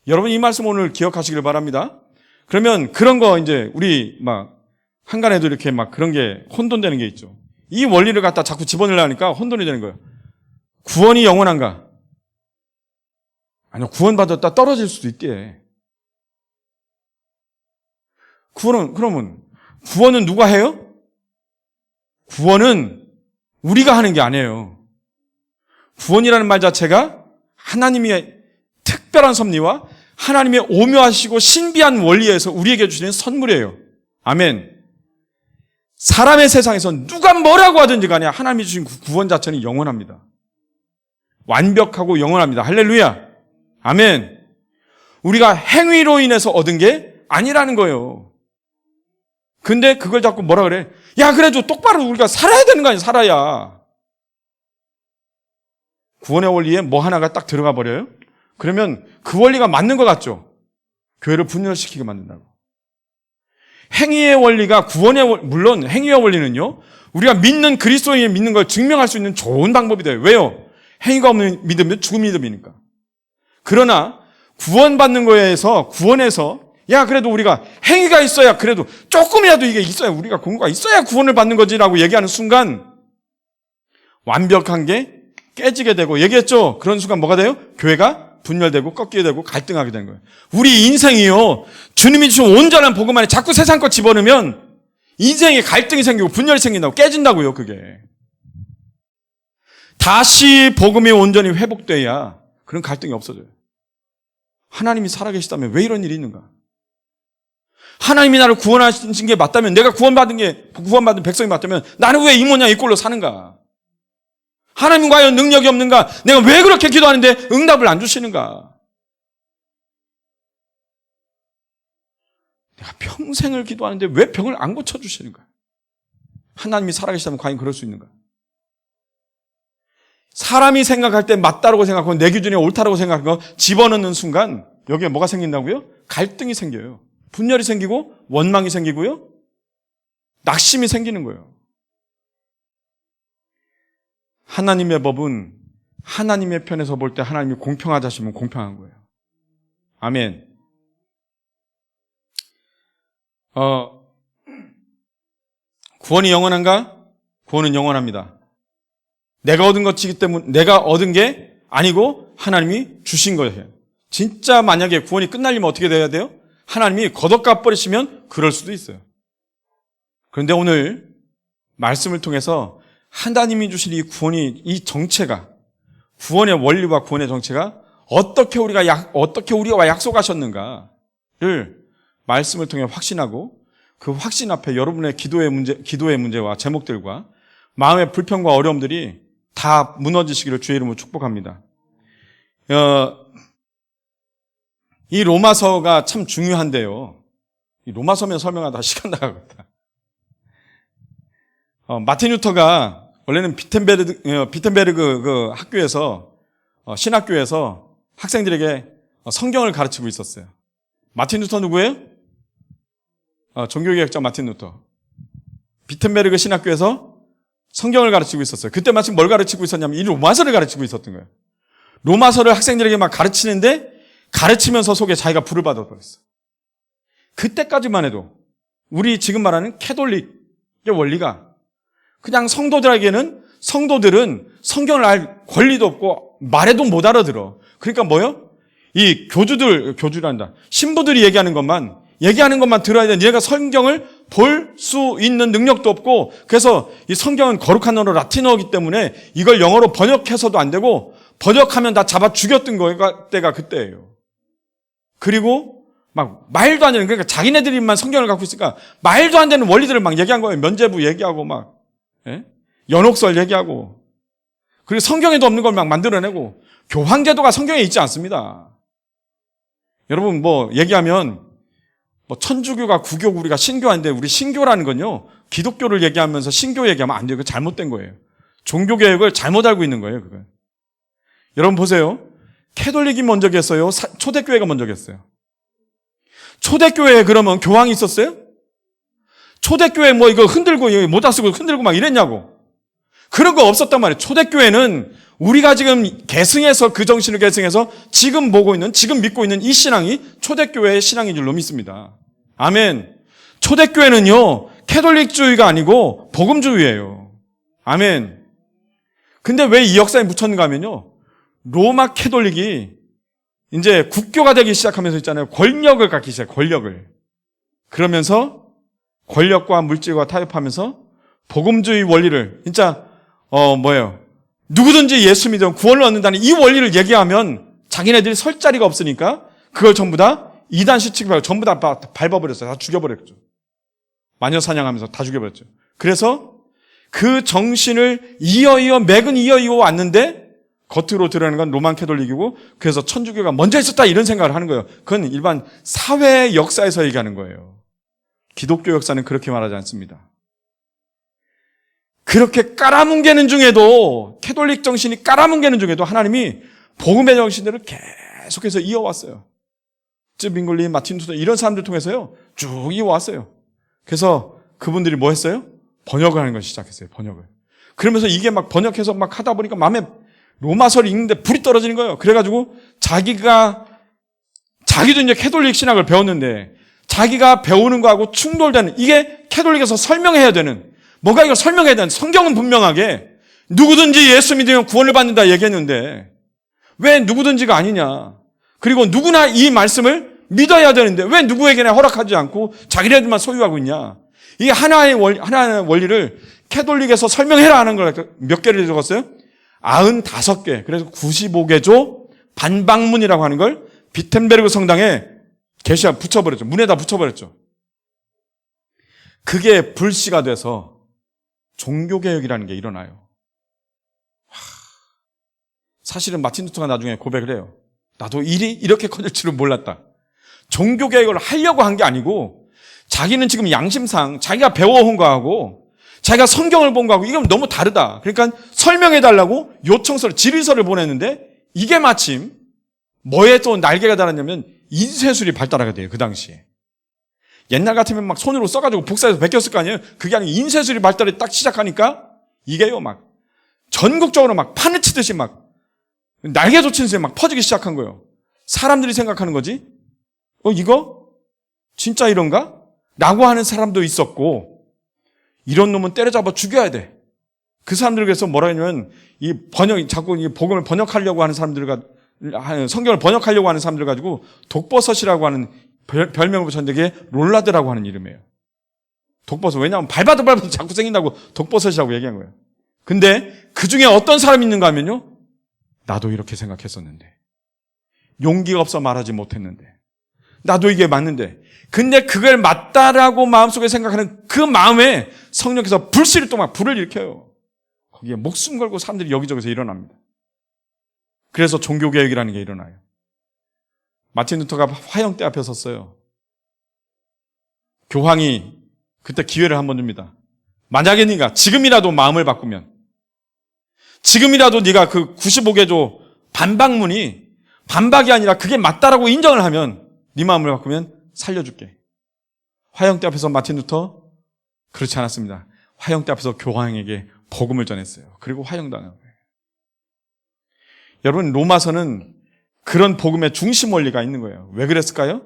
여러분, 이 말씀 오늘 기억하시길 바랍니다. 그러면 그런 거 이제 우리 막 한간에도 이렇게 막 그런 게 혼돈되는 게 있죠. 이 원리를 갖다 자꾸 집어넣으려니까 혼돈이 되는 거예요. 구원이 영원한가? 아니요, 구원받았다 떨어질 수도 있대. 그러면 구원은 누가 해요? 구원은 우리가 하는 게 아니에요. 구원이라는 말 자체가 하나님의 특별한 섭리와 하나님의 오묘하시고 신비한 원리에서 우리에게 주시는 선물이에요. 아멘. 사람의 세상에서 누가 뭐라고 하든지 간에 하나님이 주신 구원 자체는 영원합니다. 완벽하고 영원합니다. 할렐루야. 아멘. 우리가 행위로 인해서 얻은 게 아니라는 거예요. 근데 그걸 자꾸 뭐라 그래? 야, 그래도 똑바로 우리가 살아야 되는 거 아니야, 살아야. 구원의 원리에 뭐 하나가 딱 들어가 버려요? 그러면 그 원리가 맞는 것 같죠? 교회를 분열시키게 만든다고. 행위의 원리가 물론 행위의 원리는요, 우리가 믿는 그리스도인이 믿는 걸 증명할 수 있는 좋은 방법이 돼요. 왜요? 행위가 없는 믿음은 죽은 믿음이니까. 그러나 구원받는 거에서, 구원에서, 야, 그래도 우리가 행위가 있어야, 그래도 조금이라도 이게 있어야, 우리가 공부가 있어야 구원을 받는 거지라고 얘기하는 순간 완벽한 게 깨지게 되고, 얘기했죠? 그런 순간 뭐가 돼요? 교회가 분열되고 꺾이게 되고 갈등하게 되는 거예요. 우리 인생이요, 주님이 주신 온전한 복음 안에 자꾸 세상 것 집어넣으면 인생에 갈등이 생기고 분열이 생긴다고, 깨진다고요, 그게. 다시 복음이 온전히 회복돼야 그런 갈등이 없어져요. 하나님이 살아계시다면 왜 이런 일이 있는가? 하나님이 나를 구원하신 게 맞다면, 내가 구원받은 백성이 맞다면 나는 왜 이 모양 이 꼴로 사는가? 하나님 과연 능력이 없는가? 내가 왜 그렇게 기도하는데 응답을 안 주시는가? 내가 평생을 기도하는데 왜 병을 안 고쳐주시는가? 하나님이 살아계시다면 과연 그럴 수 있는가? 사람이 생각할 때 맞다라고 생각하고 내 기준에 옳다라고 생각하고 집어넣는 순간 여기에 뭐가 생긴다고요? 갈등이 생겨요. 분열이 생기고 원망이 생기고요. 낙심이 생기는 거예요. 하나님의 법은 하나님의 편에서 볼 때 하나님이 공평하다 하시면 공평한 거예요. 아멘. 구원이 영원한가? 구원은 영원합니다. 내가 얻은 것이기 때문에, 내가 얻은 게 아니고 하나님이 주신 거예요. 진짜 만약에 구원이 끝날리면 어떻게 돼야 돼요? 하나님이 걷어가 버리시면 그럴 수도 있어요. 그런데 오늘 말씀을 통해서 하나님이 주신 이 구원이, 이 정체가, 구원의 원리와 구원의 정체가 어떻게 우리와 약속하셨는가를 말씀을 통해 확신하고, 그 확신 앞에 여러분의 기도의 문제와 제목들과 마음의 불평과 어려움들이 다 무너지시기를 주의 이름으로 축복합니다. 이 로마서가 참 중요한데요. 이 로마서면 설명하다 시간 나가겠다. 마틴 루터가 원래는 비텐베르그 그 학교에서, 신학교에서 학생들에게 성경을 가르치고 있었어요. 마틴 루터 누구예요? 종교개혁자 마틴 루터. 비텐베르그 신학교에서 성경을 가르치고 있었어요. 그때 마침 뭘 가르치고 있었냐면 이 로마서를 가르치고 있었던 거예요. 로마서를 학생들에게 막 가르치는데 가르치면서 속에 자기가 불을 받아버렸어요. 그때까지만 해도 우리 지금 말하는 캐톨릭의 원리가 그냥 성도들은 성경을 알 권리도 없고 말해도 못 알아들어. 그러니까 뭐요? 이 교주란다. 신부들이 얘기하는 것만 들어야 돼. 얘가 성경을 볼 수 있는 능력도 없고, 그래서 이 성경은 거룩한 언어 라틴어이기 때문에 이걸 영어로 번역해서도 안 되고, 번역하면 다 잡아 죽였던 때가 그때예요. 그리고 막 말도 안 되는, 그러니까 자기네들만 성경을 갖고 있으니까 말도 안 되는 원리들을 막 얘기한 거예요. 면죄부 얘기하고 막, 연옥설 얘기하고, 그리고 성경에도 없는 걸 막 만들어내고, 교황제도가 성경에 있지 않습니다. 여러분 뭐 얘기하면 천주교가 구교, 우리가 신교인데, 우리 신교라는 건요, 기독교를 얘기하면서 신교 얘기하면 안 돼요. 그거 잘못된 거예요. 종교개혁을 잘못 알고 있는 거예요, 그거. 여러분 보세요. 캐톨릭이 먼저 겠어요? 초대교회가 먼저 겠어요? 초대교회에 그러면 교황이 있었어요? 초대교회 뭐 이거 흔들고, 모자 쓰고 흔들고 막 이랬냐고. 그런 거 없었단 말이에요. 초대교회는 우리가 지금 계승해서, 그 정신을 계승해서 지금 믿고 있는 이 신앙이 초대교회의 신앙인 줄로 믿습니다. 아멘. 초대교회는요, 캐톨릭주의가 아니고 복음주의예요. 아멘. 근데 왜 이 역사에 묻혔는가 하면요, 로마 캐톨릭이 이제 국교가 되기 시작하면서 있잖아요. 권력을 갖기 시작해요. 권력을. 그러면서 권력과 물질과 타협하면서 복음주의 원리를, 진짜 누구든지 예수 믿으면 구원을 얻는다는 이 원리를 얘기하면 자기네들이 설 자리가 없으니까 그걸 전부 다 이단시치고 말고 전부 다 밟아버렸어요. 다 죽여버렸죠. 마녀 사냥하면서 다 죽여버렸죠. 그래서 그 정신을 맥은 이어 왔는데 겉으로 드러나는 건 로만 캐톨릭이고, 그래서 천주교가 먼저 있었다 이런 생각을 하는 거예요. 그건 일반 사회 역사에서 얘기하는 거예요. 기독교 역사는 그렇게 말하지 않습니다. 그렇게 깔아뭉개는 중에도, 캐톨릭 정신이 깔아뭉개는 중에도 하나님이 복음의 정신들을 계속해서 이어왔어요. 쯔빙글리, 마틴 루터 이런 사람들 통해서요, 쭉 이어왔어요. 그래서 그분들이 뭐 했어요? 번역을 하는 걸 시작했어요. 번역을. 그러면서 이게 막 번역해서 막 하다 보니까 마음에 로마서를 읽는데 불이 떨어지는 거예요. 그래가지고 자기도 이제 캐톨릭 신학을 배웠는데 자기가 배우는 거하고 충돌되는, 이게 캐톨릭에서 설명해야 되는, 뭔가 이걸 설명해야 되는, 성경은 분명하게 누구든지 예수 믿으면 구원을 받는다 얘기했는데 왜 누구든지가 아니냐. 그리고 누구나 이 말씀을 믿어야 되는데 왜 누구에게나 허락하지 않고 자기네들만 소유하고 있냐. 이 하나의 원리를 캐톨릭에서 설명해라 하는 걸 몇 개를 적었어요? 95개. 그래서 95개조 반박문이라고 하는 걸 비텐베르그 성당에 붙여버렸죠. 문에다 붙여버렸죠. 그게 불씨가 돼서 종교개혁이라는 게 일어나요. 사실은 마틴 루터가 나중에 고백을 해요. 나도 일이 이렇게 커질 줄은 몰랐다. 종교개혁을 하려고 한 게 아니고 자기는 지금 양심상 자기가 배워온 거하고 자기가 성경을 본 거하고 이건 너무 다르다. 그러니까 설명해달라고 요청서를, 질의서를 보냈는데 이게 마침 뭐에 또 날개가 달았냐면 인쇄술이 발달하게 돼요. 그 당시에. 옛날 같으면 막 손으로 써가지고 복사해서 베꼈을 거 아니에요. 그게 아니고 인쇄술이 발달이 딱 시작하니까 이게요 막 전국적으로 막 판을 치듯이 막 날개 돋친 새 막 퍼지기 시작한 거예요. 사람들이 생각하는 거지. 이거 진짜 이런가? 라고 하는 사람도 있었고, 이런 놈은 때려잡아 죽여야 돼. 그 사람들 그래서 뭐라 하냐면 자꾸 이 복음을 번역하려고 하는 사람들과 성경을 번역하려고 하는 사람들 가지고 독버섯이라고 하는 별명을 붙였는데 그게 롤라드라고 하는 이름이에요. 독버섯. 왜냐하면 밟아도 자꾸 생긴다고 독버섯이라고 얘기한 거예요. 근데 그 중에 어떤 사람이 있는가 하면요. 나도 이렇게 생각했었는데. 용기가 없어 말하지 못했는데. 나도 이게 맞는데. 근데 그걸 맞다라고 마음속에 생각하는 그 마음에 성령께서 불씨를 또 막 불을 일으켜요. 거기에 목숨 걸고 사람들이 여기저기서 일어납니다. 그래서 종교개혁이라는 게 일어나요. 마틴 루터가 화형대 앞에 섰어요. 교황이 그때 기회를 한번 줍니다. 만약에 네가 지금이라도 마음을 바꾸면, 지금이라도 네가 그 95개조 반박문이 반박이 아니라 그게 맞다라고 인정을 하면, 네 마음을 바꾸면 살려줄게. 화형대 앞에서 마틴 루터 그렇지 않았습니다. 화형대 앞에서 교황에게 복음을 전했어요. 그리고 화형당한 거예요. 여러분, 로마서는 그런 복음의 중심 원리가 있는 거예요. 왜 그랬을까요?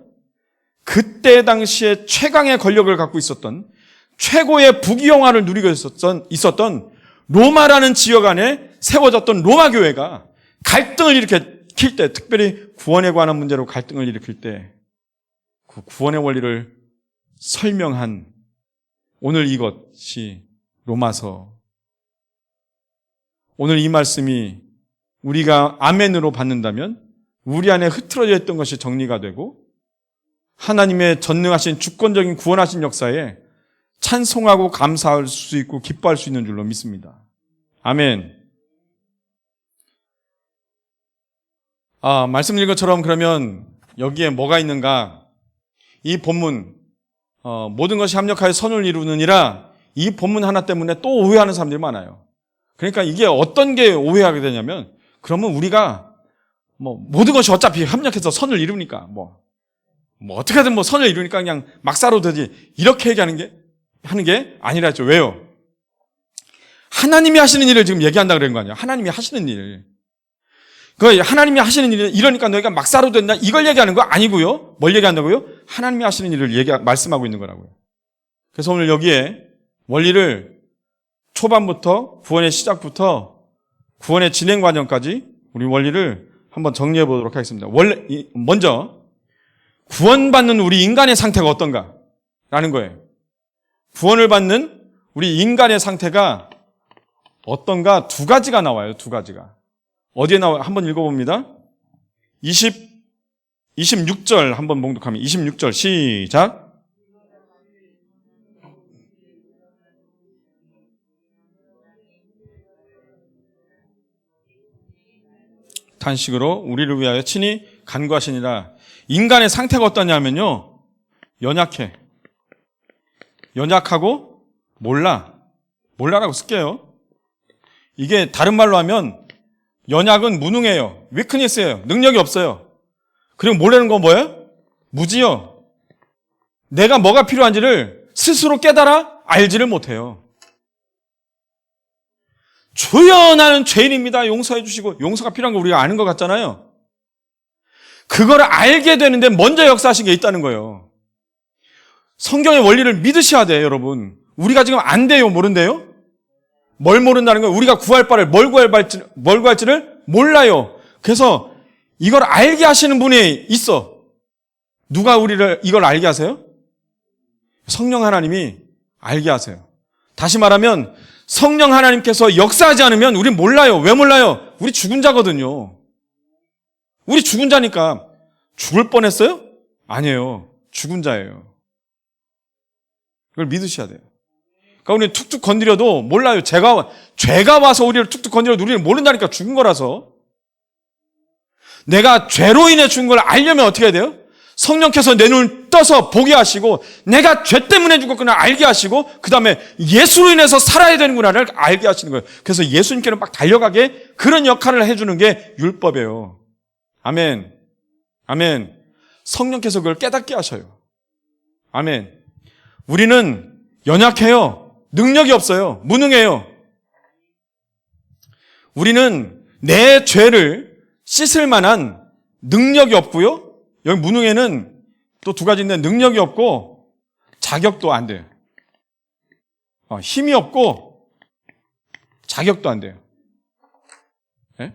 그때 당시에 최강의 권력을 갖고 있었던, 최고의 부귀영화를 누리고 있었던 로마라는 지역 안에 세워졌던 로마 교회가 갈등을 일으킬 때, 특별히 구원에 관한 문제로 갈등을 일으킬 때 그 구원의 원리를 설명한 오늘 이것이 로마서. 오늘 이 말씀이 우리가 아멘으로 받는다면 우리 안에 흐트러져 있던 것이 정리가 되고 하나님의 전능하신 주권적인 구원하신 역사에 찬송하고 감사할 수 있고 기뻐할 수 있는 줄로 믿습니다. 아멘. 말씀드린 것처럼 그러면 여기에 뭐가 있는가? 이 본문, 모든 것이 합력하여 선을 이루느니라, 이 본문 하나 때문에 또 오해하는 사람들이 많아요. 그러니까 이게 어떤 게 오해하게 되냐면, 그러면 우리가 모든 것이 어차피 합력해서 선을 이루니까 어떻게든 선을 이루니까 그냥 막 살아도 되지, 이렇게 얘기하는 게 아니라 했죠. 왜요? 하나님이 하시는 일을 지금 얘기한다 그런 거 아니에요. 하나님이 하시는 일. 그 하나님이 하시는 일, 이러니까 너희가 막 살아도 된다, 이걸 얘기하는 거 아니고요. 뭘 얘기한다고요? 하나님이 하시는 일을 말씀하고 있는 거라고요. 그래서 오늘 여기에 원리를 초반부터 구원의 시작부터 구원의 진행 과정까지 우리 원리를 한번 정리해 보도록 하겠습니다. 먼저 구원받는 우리 인간의 상태가 어떤가? 라는 거예요. 구원을 받는 우리 인간의 상태가 어떤가? 두 가지가 나와요. 두 가지가. 어디에 나와요? 한번 읽어봅니다. 26절 한번 봉독하면 26절 시작. 탄식으로 우리를 위하여 친히 간구하시니라. 인간의 상태가 어떠냐면요, 연약해. 연약하고 몰라라고 쓸게요. 이게 다른 말로 하면 연약은 무능해요. 위크니스예요. 능력이 없어요. 그리고 모르는 건 뭐예요? 무지요. 내가 뭐가 필요한지를 스스로 깨달아 알지를 못해요. 주여 나는 죄인입니다. 용서해 주시고, 용서가 필요한 거 우리가 아는 것 같잖아요. 그거를 알게 되는데 먼저 역사하신 게 있다는 거예요. 성경의 원리를 믿으셔야 돼요, 여러분. 우리가 지금 안 돼요, 모른대요? 뭘 모른다는 거예요? 우리가 구할 바를 뭘 구할지를 몰라요. 그래서 이걸 알게 하시는 분이 있어. 누가 우리를 이걸 알게 하세요? 성령 하나님이 알게 하세요. 다시 말하면 성령 하나님께서 역사하지 않으면 우린 몰라요. 왜 몰라요? 우리 죽은 자거든요. 우리 죽은 자니까. 죽을 뻔했어요? 아니에요. 죽은 자예요. 이걸 믿으셔야 돼요. 그러니까 우리는 툭툭 건드려도 몰라요. 죄가 와서 우리를 툭툭 건드려도 우리는 모른다니까. 죽은 거라서. 내가 죄로 인해 죽은 걸 알려면 어떻게 해야 돼요? 성령께서 내 눈을 떠서 보게 하시고 내가 죄 때문에 죽었구나 알게 하시고 그 다음에 예수로 인해서 살아야 되는구나를 알게 하시는 거예요. 그래서 예수님께는 막 달려가게 그런 역할을 해주는 게 율법이에요. 아멘. 아멘. 성령께서 그걸 깨닫게 하셔요. 아멘. 우리는 연약해요. 능력이 없어요. 무능해요. 우리는 내 죄를 씻을 만한 능력이 없고요. 여기 무능에는 또 두 가지인데 능력이 없고 자격도 안 돼요. 힘이 없고 자격도 안 돼요. 네?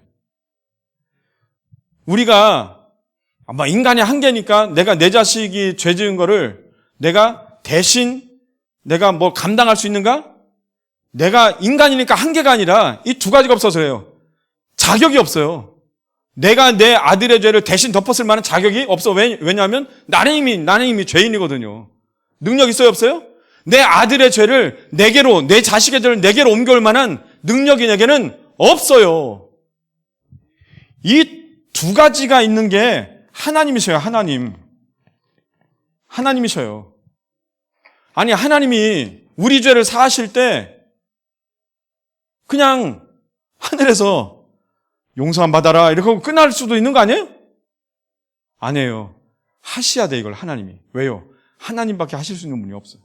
우리가 아마 인간의 한계니까 내가 내 자식이 죄 지은 거를 내가 대신 내가 뭐 감당할 수 있는가? 내가 인간이니까 한계가 아니라 이 두 가지가 없어서 그래요. 자격이 없어요. 내가 내 아들의 죄를 대신 덮었을 만한 자격이 없어. 왜냐하면 나는 이미 죄인이거든요. 능력 있어요, 없어요? 내 아들의 죄를 내게로, 내 자식의 죄를 내게로 옮겨올 만한 능력이 내게는 없어요. 이 두 가지가 있는 게 하나님이셔요, 하나님. 하나님이셔요. 아니, 하나님이 우리 죄를 사하실 때 그냥 하늘에서 용서함 받아라 이렇게 하고 끝날 수도 있는 거 아니에요? 아니에요. 하셔야 돼, 이걸 하나님이. 왜요? 하나님밖에 하실 수 있는 분이 없어요.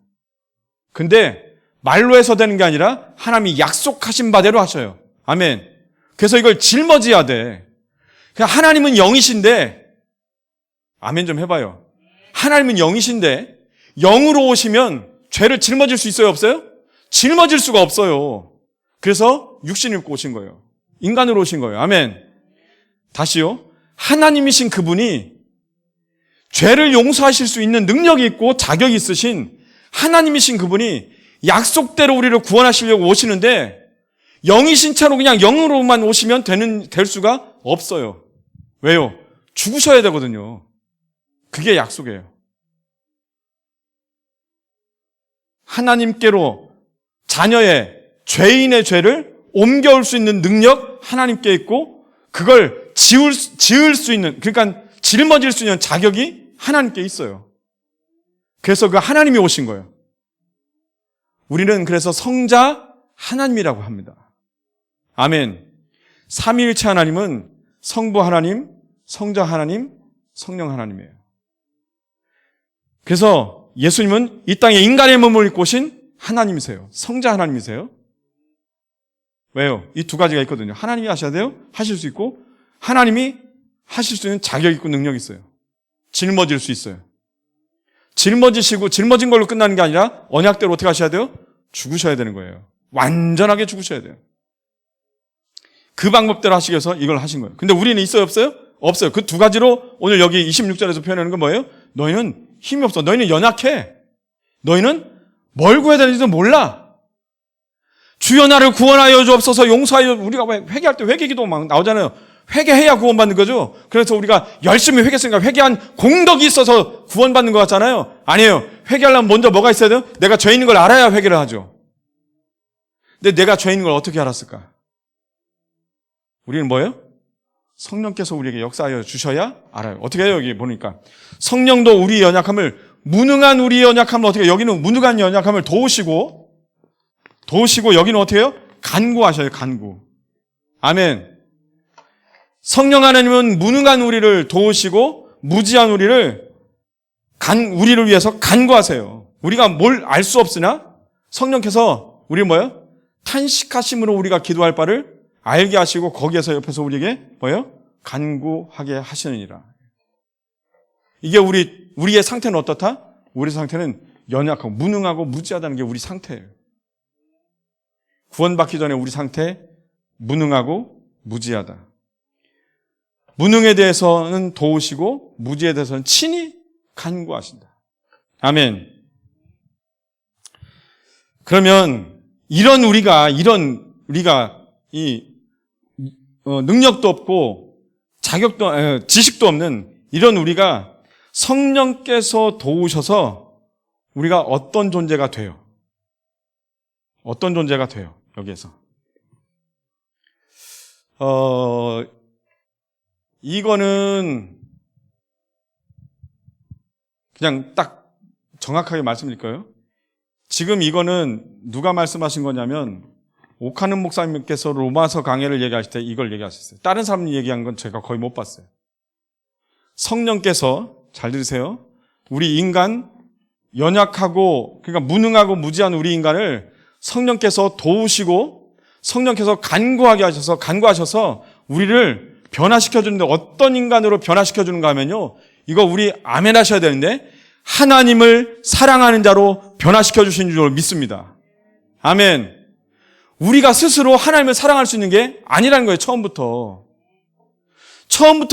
근데 말로 해서 되는 게 아니라 하나님이 약속하신 바대로 하셔요. 아멘. 그래서 이걸 짊어져야 돼. 그러니까 하나님은 영이신데, 아멘 좀 해봐요. 하나님은 영이신데 영으로 오시면 죄를 짊어질 수 있어요, 없어요? 짊어질 수가 없어요. 그래서 육신 입고 오신 거예요. 인간으로 오신 거예요. 아멘. 다시요. 하나님이신 그분이 죄를 용서하실 수 있는 능력이 있고 자격이 있으신 하나님이신 그분이 약속대로 우리를 구원하시려고 오시는데 영이신 채로 그냥 영으로만 오시면 될 수가 없어요. 왜요? 죽으셔야 되거든요. 그게 약속이에요. 하나님께로 자녀의 죄인의 죄를 옮겨올 수 있는 능력 하나님께 있고 그걸 지을 수 있는, 그러니까 짊어질 수 있는 자격이 하나님께 있어요. 그래서 그 하나님이 오신 거예요. 우리는 그래서 성자 하나님이라고 합니다. 아멘. 삼위일체 하나님은 성부 하나님, 성자 하나님, 성령 하나님이에요. 그래서 예수님은 이 땅에 인간의 몸을 입고 오신 하나님이세요. 성자 하나님이세요. 왜요? 이 두 가지가 있거든요. 하나님이 하셔야 돼요. 하실 수 있고 하나님이 하실 수 있는 자격이 있고 능력이 있어요. 짊어질 수 있어요. 짊어진 걸로 끝나는 게 아니라 언약대로 어떻게 하셔야 돼요? 죽으셔야 되는 거예요. 완전하게 죽으셔야 돼요. 그 방법대로 하시기 위해서 이걸 하신 거예요. 근데 우리는 있어요, 없어요? 없어요. 그 두 가지로 오늘 여기 26절에서 표현하는 건 뭐예요? 너희는 힘이 없어. 너희는 연약해. 너희는 뭘 구해야 되는지도 몰라. 주여 나를 구원하여 주옵소서, 용서하여. 우리가 왜 회개할 때 회개기도 막 나오잖아요. 회개해야 구원받는 거죠. 그래서 우리가 열심히 회개했으니까 회개한 공덕이 있어서 구원받는 것 같잖아요. 아니에요. 회개하려면 먼저 뭐가 있어야 돼요? 내가 죄 있는 걸 알아야 회개를 하죠. 근데 내가 죄 있는 걸 어떻게 알았을까? 우리는 뭐예요? 성령께서 우리에게 역사하여 주셔야 알아요. 어떻게 해요? 여기 보니까 성령도 우리 연약함을, 무능한 우리 연약함을 어떻게, 여기는 무능한 연약함을 도우시고 여기는 어떻게 해요? 간구하셔요. 간구. 아멘. 성령 하나님은 무능한 우리를 도우시고 무지한 우리를 위해서 간구하세요. 우리가 뭘 알 수 없으나 성령께서 우리 뭐예요? 탄식하심으로 우리가 기도할 바를 알게 하시고 거기에서 옆에서 우리에게 뭐예요? 간구하게 하시느니라. 이게 우리의 상태는 어떻다? 우리 상태는 연약하고 무능하고 무지하다는 게 우리 상태예요. 구원받기 전에 우리 상태 무능하고 무지하다. 무능에 대해서는 도우시고 무지에 대해서는 친히 간구하신다. 아멘. 그러면 이런 우리가 능력도 없고 지식도 없는 이런 우리가 성령께서 도우셔서 우리가 어떤 존재가 돼요? 어떤 존재가 돼요? 여기에서. 이거는 그냥 딱 정확하게 말씀드릴까요? 지금 이거는 누가 말씀하신 거냐면 오카는 목사님께서 로마서 강해를 얘기하실 때 이걸 얘기하셨어요. 다른 사람이 얘기한 건 제가 거의 못 봤어요. 성령께서, 잘 들으세요, 우리 인간, 연약하고 그러니까 무능하고 무지한 우리 인간을 성령께서 도우시고 성령께서 간구하셔서 우리를 변화시켜 주는데 어떤 인간으로 변화시켜 주는가 하면요, 이거 우리 아멘 하셔야 되는데 하나님을 사랑하는 자로 변화시켜 주시는 줄 믿습니다. 아멘. 우리가 스스로 하나님을 사랑할 수 있는 게 아니라는 거예요. 처음부터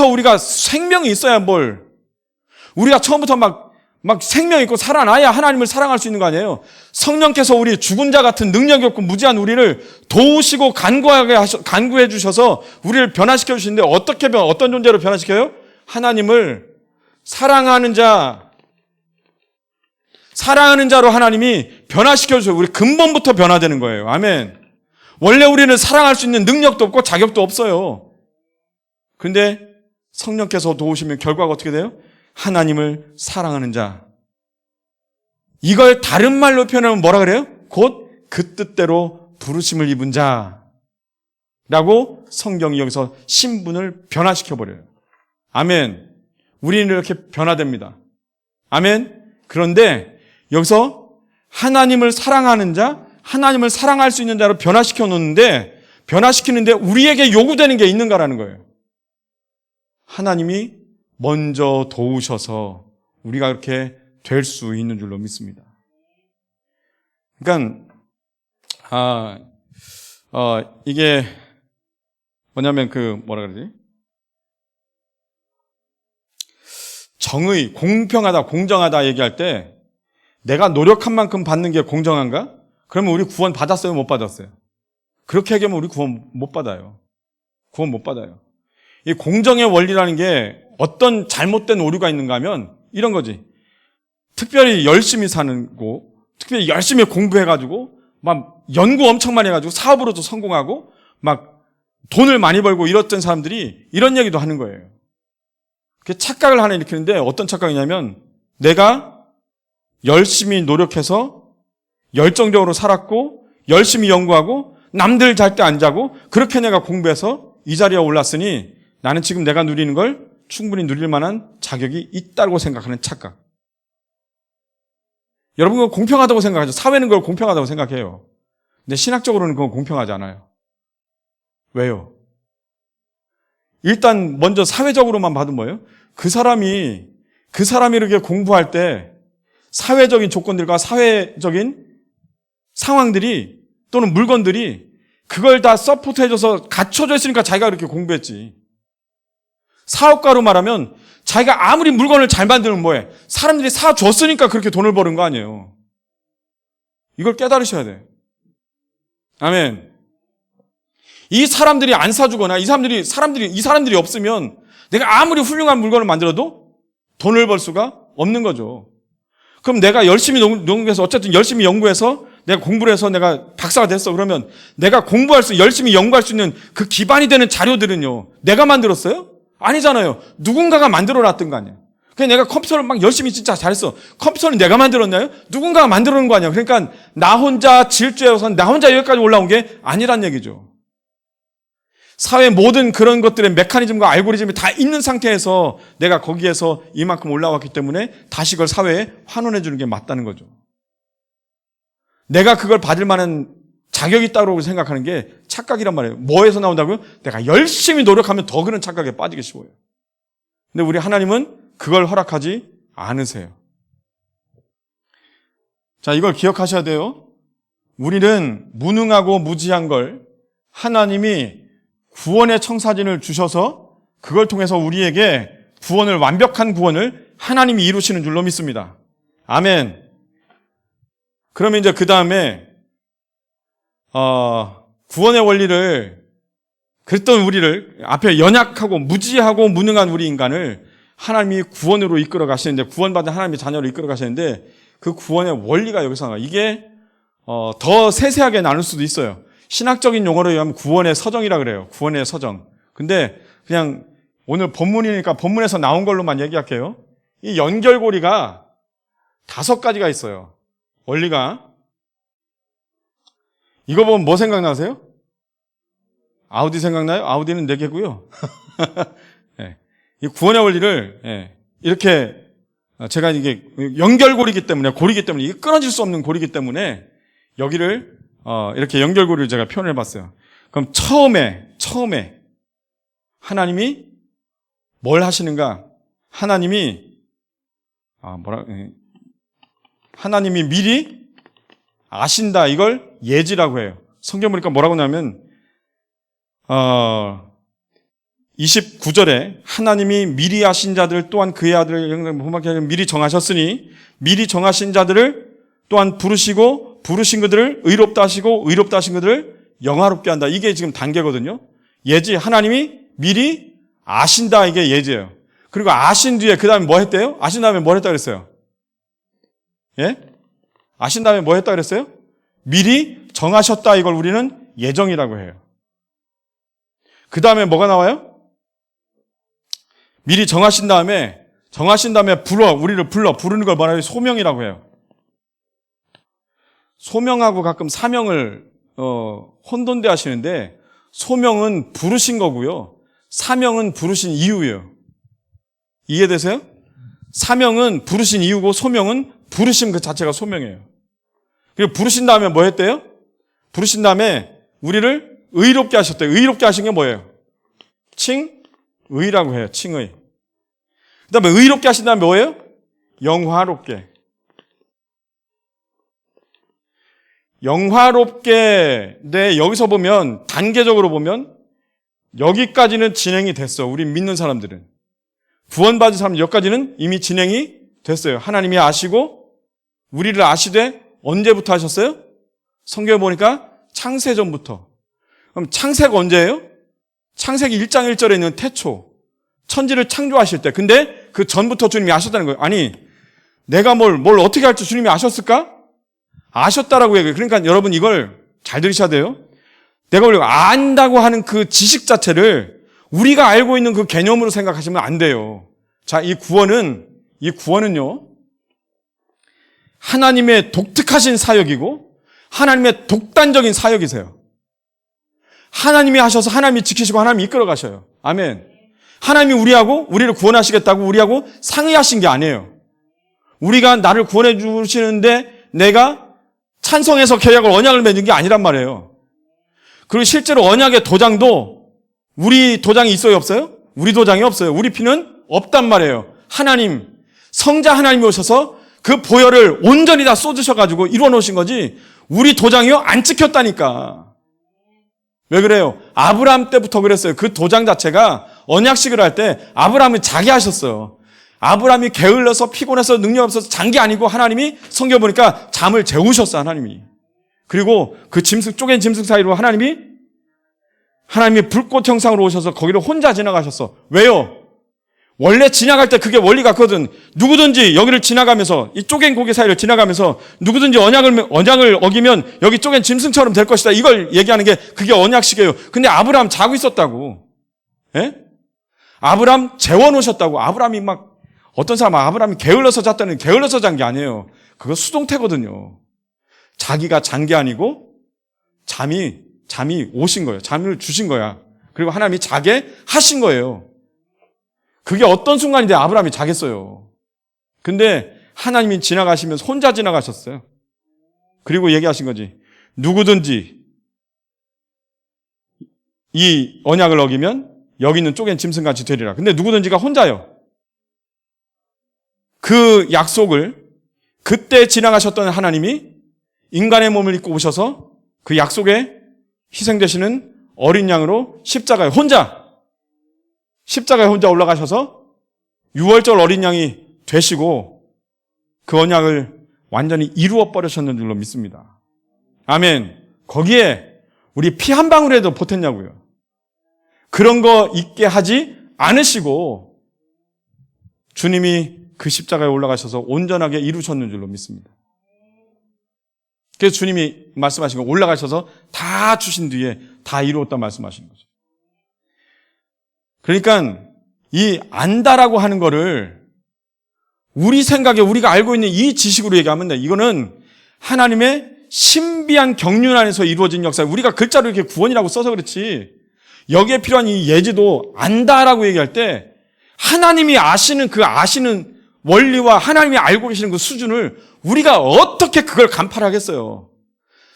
우리가 생명이 있어야 우리가 처음부터 막 생명 있고 살아나야 하나님을 사랑할 수 있는 거 아니에요. 성령께서 우리 죽은 자 같은 능력이 없고 무지한 우리를 도우시고 간구해 주셔서 우리를 변화시켜 주시는데 어떤 존재로 변화시켜요? 하나님을 사랑하는 자로 하나님이 변화시켜 주셔요. 우리 근본부터 변화되는 거예요. 아멘. 원래 우리는 사랑할 수 있는 능력도 없고 자격도 없어요. 근데 성령께서 도우시면 결과가 어떻게 돼요? 하나님을 사랑하는 자. 이걸 다른 말로 표현하면 뭐라 그래요? 곧 그 뜻대로 부르심을 입은 자라고 성경이 여기서 신분을 변화시켜버려요. 아멘. 우리는 이렇게 변화됩니다. 아멘. 그런데 여기서 하나님을 사랑하는 자, 하나님을 사랑할 수 있는 자로 변화시키는데 우리에게 요구되는 게 있는가라는 거예요. 하나님이 먼저 도우셔서 우리가 그렇게 될 수 있는 줄로 믿습니다. 그러니까 이게 뭐냐면 뭐라 그러지? 정의, 공평하다, 공정하다 얘기할 때 내가 노력한 만큼 받는 게 공정한가? 그러면 우리 구원 받았어요? 못 받았어요? 그렇게 얘기하면 우리 구원 못 받아요. 구원 못 받아요. 이 공정의 원리라는 게 어떤 잘못된 오류가 있는가 하면 이런 거지. 특별히 열심히 사는 거, 특별히 열심히 공부해가지고 막 연구 엄청 많이 해가지고 사업으로도 성공하고 막 돈을 많이 벌고 이랬던 사람들이 이런 얘기도 하는 거예요. 그 착각을 하나 일으키는데 어떤 착각이냐면 내가 열심히 노력해서 열정적으로 살았고 열심히 연구하고 남들 잘 때 안 자고 그렇게 내가 공부해서 이 자리에 올랐으니 나는 지금 내가 누리는 걸 충분히 누릴 만한 자격이 있다고 생각하는 착각. 여러분 그거 공평하다고 생각하죠. 사회는 그걸 공평하다고 생각해요. 근데 신학적으로는 그건 공평하지 않아요. 왜요? 일단 먼저 사회적으로만 봐도 뭐예요? 그 사람이 이렇게 공부할 때 사회적인 조건들과 사회적인 상황들이 또는 물건들이 그걸 다 서포트해줘서 갖춰져 있으니까 자기가 그렇게 공부했지. 사업가로 말하면 자기가 아무리 물건을 잘 만들면 뭐해? 사람들이 사줬으니까 그렇게 돈을 버는 거 아니에요. 이걸 깨달으셔야 돼. 아멘. 이 사람들이 안 사주거나 이 사람들이 없으면 내가 아무리 훌륭한 물건을 만들어도 돈을 벌 수가 없는 거죠. 그럼 내가 열심히 연구해서 어쨌든 열심히 연구해서 내가 공부를 해서 내가 박사가 됐어. 그러면 내가 열심히 연구할 수 있는 그 기반이 되는 자료들은요. 내가 만들었어요? 아니잖아요. 누군가가 만들어 놨던 거 아니에요. 그냥 내가 컴퓨터를 막 열심히 진짜 잘했어. 컴퓨터는 내가 만들었나요? 누군가가 만들어 놓은 거 아니에요. 그러니까 나 혼자 질주해서 나 혼자 여기까지 올라온 게 아니란 얘기죠. 사회 모든 그런 것들의 메커니즘과 알고리즘이 다 있는 상태에서 내가 거기에서 이만큼 올라왔기 때문에 다시 그걸 사회에 환원해 주는 게 맞다는 거죠. 내가 그걸 받을 만한 자격이 있다고 생각하는 게 착각이란 말이에요. 뭐에서 나온다고요? 내가 열심히 노력하면 더 그런 착각에 빠지기 쉬워요. 근데 우리 하나님은 그걸 허락하지 않으세요. 자, 이걸 기억하셔야 돼요. 우리는 무능하고 무지한 걸 하나님이 구원의 청사진을 주셔서 그걸 통해서 우리에게 구원을, 완벽한 구원을 하나님이 이루시는 줄로 믿습니다. 아멘. 그러면 이제 그 다음에 구원의 원리를, 그랬던 우리를, 앞에 연약하고 무지하고 무능한 우리 인간을 하나님이 구원으로 이끌어 가시는데, 구원받은 하나님의 자녀로 이끌어 가시는데, 그 구원의 원리가 여기서 나와요. 이게 더 세세하게 나눌 수도 있어요. 신학적인 용어로 얘기하면 구원의 서정이라 그래요. 구원의 서정. 근데 그냥 오늘 본문이니까 본문에서 나온 걸로만 얘기할게요. 이 연결고리가 5가지가 있어요. 원리가. 이거 보면 뭐 생각나세요? 아우디 생각나요? 아우디는 4개고요. 네. 이 구원의 원리를 이렇게, 제가 이게 연결고리이기 때문에, 고리이기 때문에, 이게 끊어질 수 없는 고리이기 때문에 여기를 이렇게 연결고리를 제가 표현해 봤어요. 그럼 처음에 하나님이 뭘 하시는가? 하나님이 미리 아신다. 이걸 예지라고 해요. 성경 보니까 뭐라고 하냐면 29절에 하나님이 미리 아신 자들 또한 그의 아들을 미리 정하셨으니 미리 정하신 자들을 또한 부르시고 부르신 그들을 의롭다 하시고 의롭다 하신 그들을 영화롭게 한다. 이게 지금 단계거든요. 예지, 하나님이 미리 아신다. 이게 예지예요. 그리고 아신 뒤에 그 다음에 뭐 했대요? 아신 다음에 뭘 했다 그랬어요? 예? 아신 다음에 뭐 했다 그랬어요? 미리 정하셨다. 이걸 우리는 예정이라고 해요. 그 다음에 뭐가 나와요? 미리 정하신 다음에 우리를 부르는 걸 뭐라 해요? 소명이라고 해요. 소명하고 가끔 사명을 혼돈돼 하시는데, 소명은 부르신 거고요. 사명은 부르신 이유예요. 이해되세요? 사명은 부르신 이유고 소명은 부르심 그 자체가 소명이에요. 그리고 부르신 다음에 뭐 했대요? 부르신 다음에 우리를 의롭게 하셨대요. 의롭게 하신 게 뭐예요? 칭의라고 해요. 칭의. 그 다음에 의롭게 하신 다음에 뭐예요? 영화롭게. 네, 여기서 보면, 단계적으로 보면, 여기까지는 진행이 됐어. 우리 믿는 사람들은. 구원받은 사람들, 여기까지는 이미 진행이 됐어요. 하나님이 아시고, 우리를 아시되, 언제부터 하셨어요? 성경에 보니까 창세전부터. 그럼 창세가 언제예요? 창세기 1장 1절에 있는 태초. 천지를 창조하실 때. 근데 그 전부터 주님이 아셨다는 거예요. 아니, 내가 뭘 어떻게 할지 주님이 아셨을까? 아셨다라고 얘기해요. 그러니까 여러분 이걸 잘 들으셔야 돼요. 내가 우리가 안다고 하는 그 지식 자체를 우리가 알고 있는 그 개념으로 생각하시면 안 돼요. 자, 이 구원은요, 하나님의 독특하신 사역이고 하나님의 독단적인 사역이세요. 하나님이 하셔서 하나님이 지키시고 하나님이 이끌어 가셔요. 아멘. 하나님이 우리를 구원하시겠다고 우리하고 상의하신 게 아니에요. 우리가 나를 구원해 주시는데 내가 찬성해서 계약을, 언약을 맺은 게 아니란 말이에요. 그리고 실제로 언약의 도장도 우리 도장이 있어요, 없어요? 우리 도장이 없어요. 우리 피는 없단 말이에요. 하나님, 성자 하나님이 오셔서 그 보혈을 온전히 다 쏟으셔가지고 이루어 놓으신 거지, 우리 도장이요? 안 찍혔다니까. 왜 그래요? 아브라함 때부터 그랬어요. 그 도장 자체가 언약식을 할 때 아브라함이 자기 하셨어요. 아브라함이 게을러서 피곤해서 능력 없어서 잔 게 아니고 하나님이 성경 보니까 잠을 재우셨어, 하나님이. 그리고 그 쪼갠 짐승 사이로 하나님이 불꽃 형상으로 오셔서 거기를 혼자 지나가셨어. 왜요? 원래 지나갈 때 그게 원리 같거든. 누구든지 여기를 지나가면서, 이 쪼갠 고기 사이를 지나가면서 누구든지 언약을 어기면 여기 쪼갠 짐승처럼 될 것이다. 이걸 얘기하는 게 그게 언약식이에요. 근데 아브라함 자고 있었다고. 예? 아브라함 재워놓으셨다고. 아브라함이 어떤 사람은 아브라함이 게을러서 잤다는, 게을러서 잔 게 아니에요. 그거 수동태거든요. 자기가 잔 게 아니고 잠이 오신 거예요. 잠을 주신 거야. 그리고 하나님이 자게 하신 거예요. 그게 어떤 순간인데 아브라함이 자겠어요. 근데 하나님이 지나가시면서 혼자 지나가셨어요. 그리고 얘기하신 거지. 누구든지 이 언약을 어기면 여기 있는 쪼갠 짐승같이 되리라. 근데 누구든지가 혼자요. 그 약속을 그때 지나가셨던 하나님이 인간의 몸을 입고 오셔서 그 약속에 희생되시는 어린 양으로 십자가에 혼자 십자가에 혼자 올라가셔서 유월절 어린 양이 되시고 그 언약을 완전히 이루어 버리셨는 줄로 믿습니다. 아멘. 거기에 우리 피 한 방울에도 보탰냐고요. 그런 거 있게 하지 않으시고 주님이 그 십자가에 올라가셔서 온전하게 이루셨는 줄로 믿습니다. 그래서 주님이 말씀하신 거 올라가셔서 다 주신 뒤에 다 이루었다 말씀하신 거죠. 그러니까 이 안다라고 하는 거를 우리 생각에 우리가 알고 있는 이 지식으로 얘기하면 돼. 이거는 하나님의 신비한 경륜 안에서 이루어진 역사. 우리가 글자로 이렇게 구원이라고 써서 그렇지. 여기에 필요한 이 예지도 안다라고 얘기할 때 하나님이 아시는 그 아시는 원리와 하나님이 알고 계시는 그 수준을 우리가 어떻게 그걸 간파하겠어요.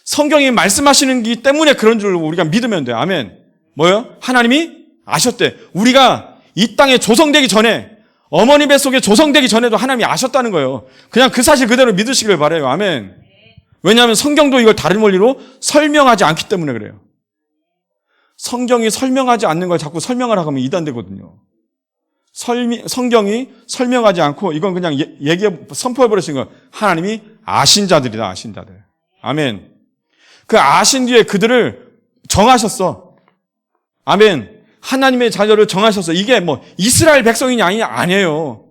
성경이 말씀하시는 기 때문에 그런 줄 우리가 믿으면 돼요. 아멘. 뭐요? 하나님이 아셨대. 우리가 이 땅에 조성되기 전에 어머니 뱃속에 조성되기 전에도 하나님이 아셨다는 거예요. 그냥 그 사실 그대로 믿으시길 바라요. 아멘. 왜냐하면 성경도 이걸 다른 원리로 설명하지 않기 때문에 그래요. 성경이 설명하지 않는 걸 자꾸 설명을 하면 이단되거든요. 성경이 설명하지 않고 이건 그냥 선포해버리신 거. 하나님이 아신 자들이다. 아신 자들. 아멘. 그 아신 뒤에 그들을 정하셨어. 아멘. 하나님의 자녀를 정하셨어. 이게 뭐 이스라엘 백성이냐 아니에요.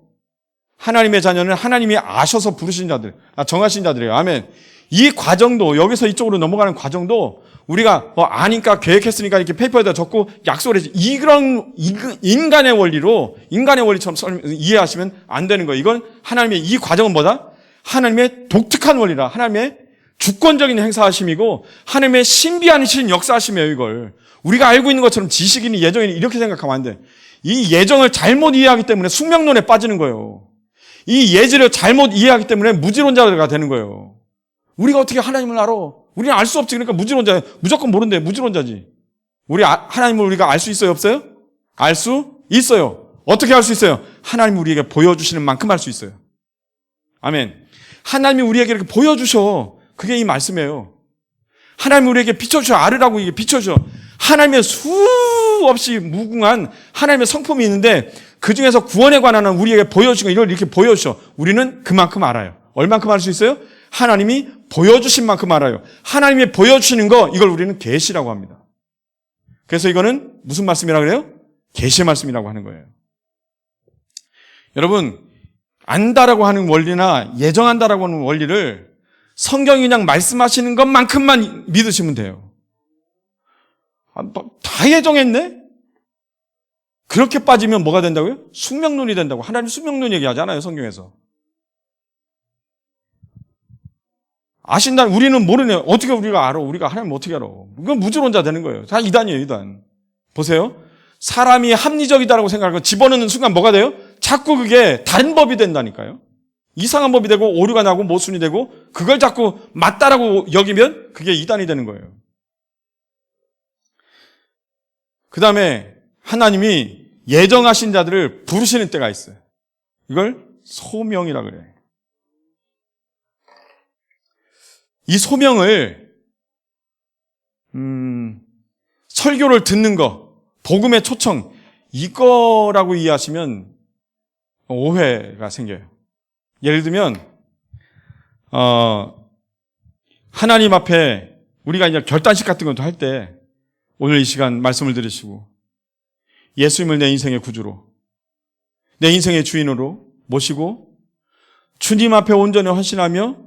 하나님의 자녀는 하나님이 아셔서 부르신 자들, 정하신 자들이에요. 아멘. 이 과정도 여기서 이쪽으로 넘어가는 과정도 우리가 뭐 아니까 계획했으니까 이렇게 페이퍼에다 적고 약속을 했지. 이런 인간의 원리처럼 이해하시면 안 되는 거예요. 이건 하나님의 이 과정은 뭐다? 하나님의 독특한 원리라. 하나님의 주권적인 행사하심이고 하나님의 신비한 역사하심이에요. 이걸 우리가 알고 있는 것처럼 지식이니 예정이니 이렇게 생각하면 안 돼. 이 예정을 잘못 이해하기 때문에 숙명론에 빠지는 거예요. 이 예지를 잘못 이해하기 때문에 무지론자가 되는 거예요. 우리가 어떻게 하나님을 알아? 우리는 알 수 없지. 그러니까 무지론자예요. 무조건 모른대. 무지론자지. 하나님을 우리가 알 수 있어요? 없어요? 알 수 있어요. 어떻게 알 수 있어요? 하나님이 우리에게 보여주시는 만큼 알 수 있어요. 아멘. 하나님이 우리에게 이렇게 보여주셔. 그게 이 말씀이에요. 하나님이 우리에게 비춰주셔. 알으라고 이게 비춰주셔. 하나님의 수없이 무궁한 하나님의 성품이 있는데 그 중에서 구원에 관한 우리에게 보여주신 거 이걸 이렇게 보여주셔. 우리는 그만큼 알아요. 얼만큼 알 수 있어요? 하나님이 보여주신 만큼 알아요. 하나님이 보여주시는 거 이걸 우리는 계시라고 합니다. 그래서 이거는 무슨 말씀이라고 그래요? 계시의 말씀이라고 하는 거예요. 여러분 안다라고 하는 원리나 예정한다라고 하는 원리를 성경이 그냥 말씀하시는 것만큼만 믿으시면 돼요. 다 예정했네? 그렇게 빠지면 뭐가 된다고요? 숙명론이 된다고. 하나님 숙명론 얘기하잖아요, 성경에서. 아신다. 우리는 모르네. 어떻게 우리가 알아? 우리가 하나님 어떻게 알아? 이건 무지론자 되는 거예요. 다 이단이에요, 이단. 보세요. 사람이 합리적이다라고 생각하고 집어넣는 순간 뭐가 돼요? 자꾸 그게 다른 법이 된다니까요. 이상한 법이 되고 오류가 나고 모순이 되고 그걸 자꾸 맞다라고 여기면 그게 이단이 되는 거예요. 그 다음에 하나님이 예정하신 자들을 부르시는 때가 있어요. 이걸 소명이라 그래. 이 소명을 설교를 듣는 거, 복음의 초청 이거라고 이해하시면 오해가 생겨요. 예를 들면 하나님 앞에 우리가 이제 결단식 같은 것도 할 때 오늘 이 시간 말씀을 들으시고 예수님을 내 인생의 구주로 내 인생의 주인으로 모시고 주님 앞에 온전히 헌신하며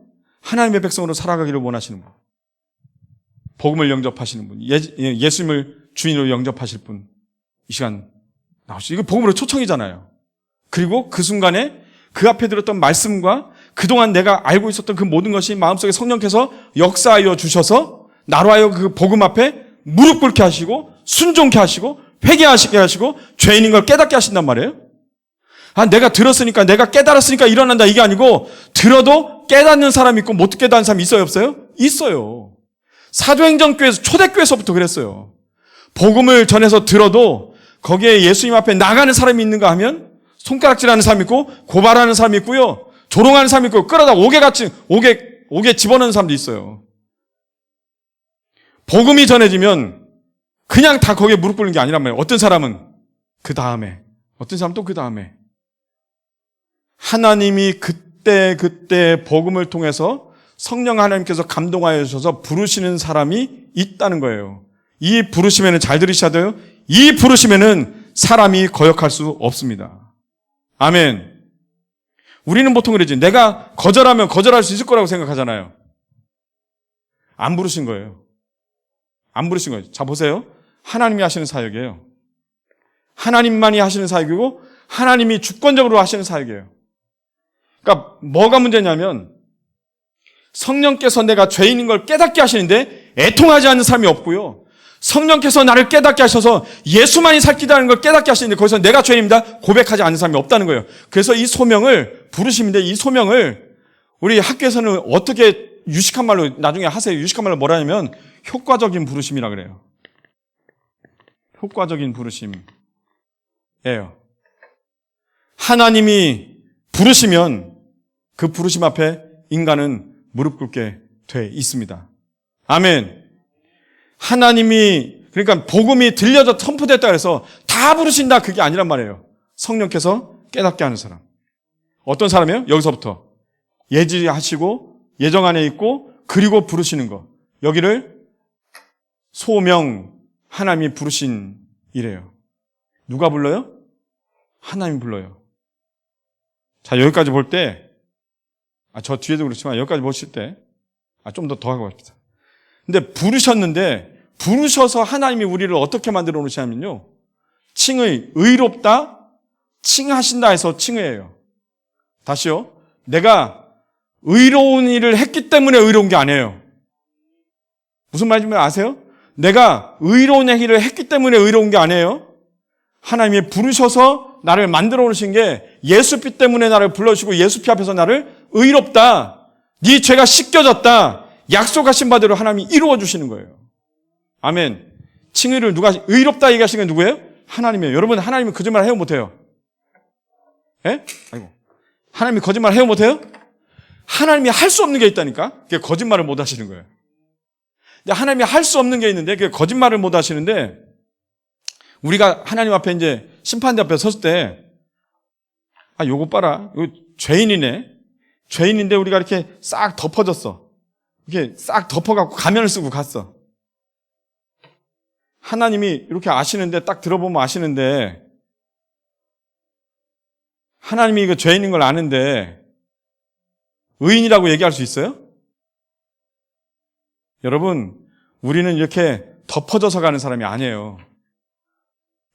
하나님의 백성으로 살아가기를 원하시는 분, 복음을 영접하시는 분, 예수님을 주인으로 영접하실 분 이 시간 나오시죠. 이거 복음으로 초청이잖아요. 그리고 그 순간에 그 앞에 들었던 말씀과 그동안 내가 알고 있었던 그 모든 것이 마음속에 성령께서 역사하여 주셔서 나로 하여 그 복음 앞에 무릎 꿇게 하시고 순종케 하시고 회개하시게 하시고 죄인인 걸 깨닫게 하신단 말이에요. 내가 들었으니까 내가 깨달았으니까 일어난다 이게 아니고 들어도 깨닫는 사람이 있고 못 깨닫는 사람이 있어요 없어요? 있어요. 사도행전교회에서 초대교회에서부터 그랬어요. 복음을 전해서 들어도 거기에 예수님 앞에 나가는 사람이 있는가 하면 손가락질하는 사람이 있고 고발하는 사람이 있고요. 조롱하는 사람이 있고 끌어다 옥에 집어넣는 사람도 있어요. 복음이 전해지면 그냥 다 거기에 무릎 꿇는 게 아니란 말이에요. 어떤 사람은 그 다음에 어떤 사람 또 그 다음에 하나님이 그때 복음을 통해서 성령 하나님께서 감동하여 주셔서 부르시는 사람이 있다는 거예요. 이 부르심에는 잘 들으셔야 돼요. 이 부르심에는 사람이 거역할 수 없습니다. 아멘. 우리는 보통 그러지. 내가 거절하면 거절할 수 있을 거라고 생각하잖아요. 안 부르신 거예요. 안 부르신 거예요. 자, 보세요. 하나님이 하시는 사역이에요. 하나님만이 하시는 사역이고 하나님이 주권적으로 하시는 사역이에요. 그러니까 뭐가 문제냐면 성령께서 내가 죄인인 걸 깨닫게 하시는데 애통하지 않는 사람이 없고요. 성령께서 나를 깨닫게 하셔서 예수만이 살기다는 걸 깨닫게 하시는데 거기서 내가 죄인입니다 고백하지 않는 사람이 없다는 거예요. 그래서 이 소명을 부르심인데 이 소명을 우리 학교에서는 어떻게 유식한 말로 나중에 하세요. 유식한 말로 뭐라 하냐면 효과적인 부르심이라 그래요. 효과적인 부르심이에요. 하나님이 부르시면 그 부르심 앞에 인간은 무릎 꿇게 돼 있습니다. 아멘. 하나님이 그러니까 복음이 들려져 선포됐다 해서 다 부르신다 그게 아니란 말이에요. 성령께서 깨닫게 하는 사람. 어떤 사람이에요? 여기서부터 예지하시고 예정 안에 있고 그리고 부르시는 거. 여기를 소명 하나님이 부르신 이래요. 누가 불러요? 하나님이 불러요. 자, 여기까지 볼 때 저 뒤에도 그렇지만 여기까지 보실 때 좀 더 하고 갑시다. 근데 부르셨는데 부르셔서 하나님이 우리를 어떻게 만들어 놓으시냐면요. 칭의, 의롭다, 칭하신다 해서 칭의예요. 다시요. 내가 의로운 일을 했기 때문에 의로운 게 아니에요. 무슨 말인지 아세요? 내가 의로운 행위를 했기 때문에 의로운 게 아니에요. 하나님이 부르셔서 나를 만들어 놓으신 게 예수피 때문에 나를 불러주시고 예수피 앞에서 나를 의롭다, 네 죄가 씻겨졌다, 약속하신 바대로 하나님이 이루어 주시는 거예요. 아멘. 칭의를 누가 의롭다 얘기하신 게 누구예요? 하나님이에요. 여러분 하나님이 거짓말 해요 못해요? 예? 아이고. 하나님이 거짓말 해요 못해요? 하나님이 할 수 없는 게 있다니까? 그게 거짓말을 못 하시는 거예요. 근데 하나님이 할 수 없는 게 있는데 그게 거짓말을 못 하시는데 우리가 하나님 앞에 이제 심판대 앞에 섰을 때 요거 봐라. 이거 죄인이네. 죄인인데 우리가 이렇게 싹 덮어졌어. 이렇게 싹 덮어갖고 가면을 쓰고 갔어. 하나님이 이렇게 아시는데 딱 들어보면 아시는데 하나님이 이거 죄인인 걸 아는데 의인이라고 얘기할 수 있어요? 여러분, 우리는 이렇게 덮어져서 가는 사람이 아니에요.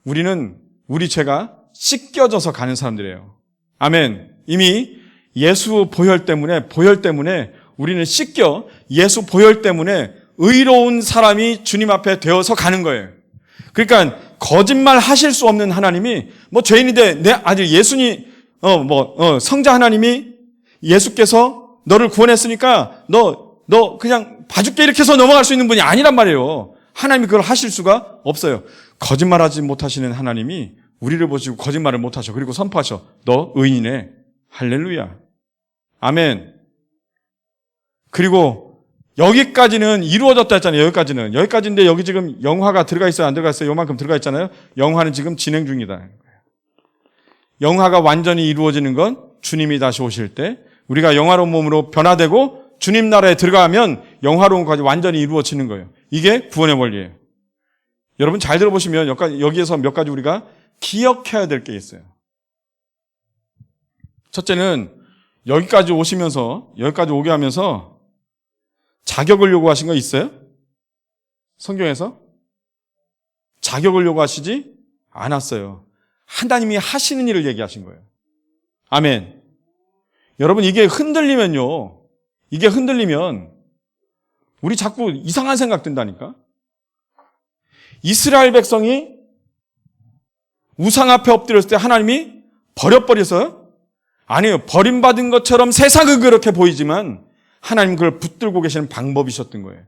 우리는 우리 죄가 씻겨져서 가는 사람들이에요. 아멘. 이미 예수 보혈 때문에 우리는 씻겨 예수 보혈 때문에 의로운 사람이 주님 앞에 되어서 가는 거예요. 그러니까 거짓말 하실 수 없는 하나님이 죄인인데 성자 하나님이 예수께서 너를 구원했으니까 너 그냥 봐줄게 이렇게 해서 넘어갈 수 있는 분이 아니란 말이에요. 하나님이 그걸 하실 수가 없어요. 거짓말하지 못하시는 하나님이 우리를 보시고 거짓말을 못하셔. 그리고 선포하셔. 너 의인이네. 할렐루야. 아멘. 그리고 여기까지는 이루어졌다 했잖아요. 여기까지인데 여기 지금 영화가 들어가 있어요? 안 들어가 있어요? 요만큼 들어가 있잖아요. 영화는 지금 진행 중이다. 영화가 완전히 이루어지는 건 주님이 다시 오실 때 우리가 영화로운 몸으로 변화되고 주님 나라에 들어가면 영화로운 것까지 완전히 이루어지는 거예요. 이게 구원의 원리예요. 여러분 잘 들어보시면 여기에서 몇 가지 우리가 기억해야 될 게 있어요. 첫째는 여기까지 오게 하면서 자격을 요구하신 거 있어요? 성경에서? 자격을 요구하시지 않았어요. 하나님이 하시는 일을 얘기하신 거예요. 아멘. 여러분 이게 흔들리면 우리 자꾸 이상한 생각 든다니까. 이스라엘 백성이 우상 앞에 엎드렸을 때 하나님이 버려버려서요? 아니에요. 버림받은 것처럼 세상은 그렇게 보이지만 하나님 그걸 붙들고 계시는 방법이셨던 거예요.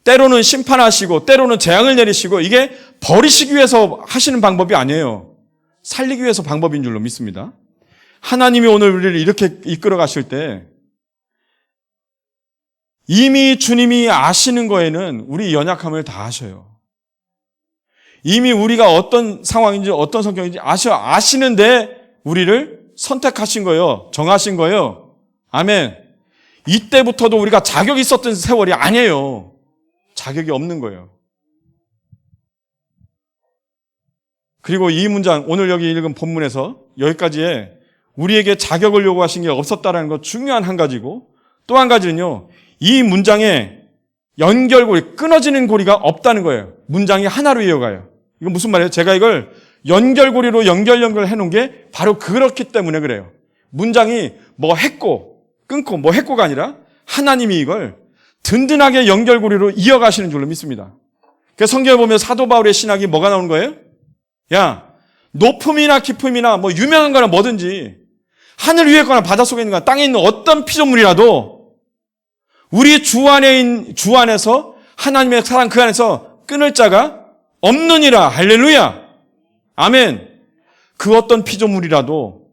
때로는 심판하시고 때로는 재앙을 내리시고 이게 버리시기 위해서 하시는 방법이 아니에요. 살리기 위해서 방법인 줄로 믿습니다. 하나님이 오늘 우리를 이렇게 이끌어 가실 때 이미 주님이 아시는 거에는 우리 연약함을 다 아셔요. 이미 우리가 어떤 상황인지 어떤 성격인지 아시는데 우리를 선택하신 거예요. 정하신 거예요. 아멘. 이때부터도 우리가 자격이 있었던 세월이 아니에요. 자격이 없는 거예요. 그리고 이 문장, 오늘 여기 읽은 본문에서 여기까지에 우리에게 자격을 요구하신 게 없었다는 것 중요한 한 가지고, 또 한 가지는요, 이 문장에 연결고리, 끊어지는 고리가 없다는 거예요. 문장이 하나로 이어가요. 이건 무슨 말이에요? 제가 이걸 연결고리로 연결해 놓은 게 바로 그렇기 때문에 그래요. 문장이 뭐 했고, 끊고, 뭐 했고가 아니라 하나님이 이걸 든든하게 연결고리로 이어가시는 줄로 믿습니다. 그래서 성경에 보면 사도 바울의 신학이 뭐가 나오는 거예요? 야, 높음이나 깊음이나 뭐 유명한 거나 뭐든지 하늘 위에 거나 바다 속에 있는 거나 땅에 있는 어떤 피조물이라도 우리 주 안에서 하나님의 사랑 그 안에서 끊을 자가 없느니라. 할렐루야. 아멘. 그 어떤 피조물이라도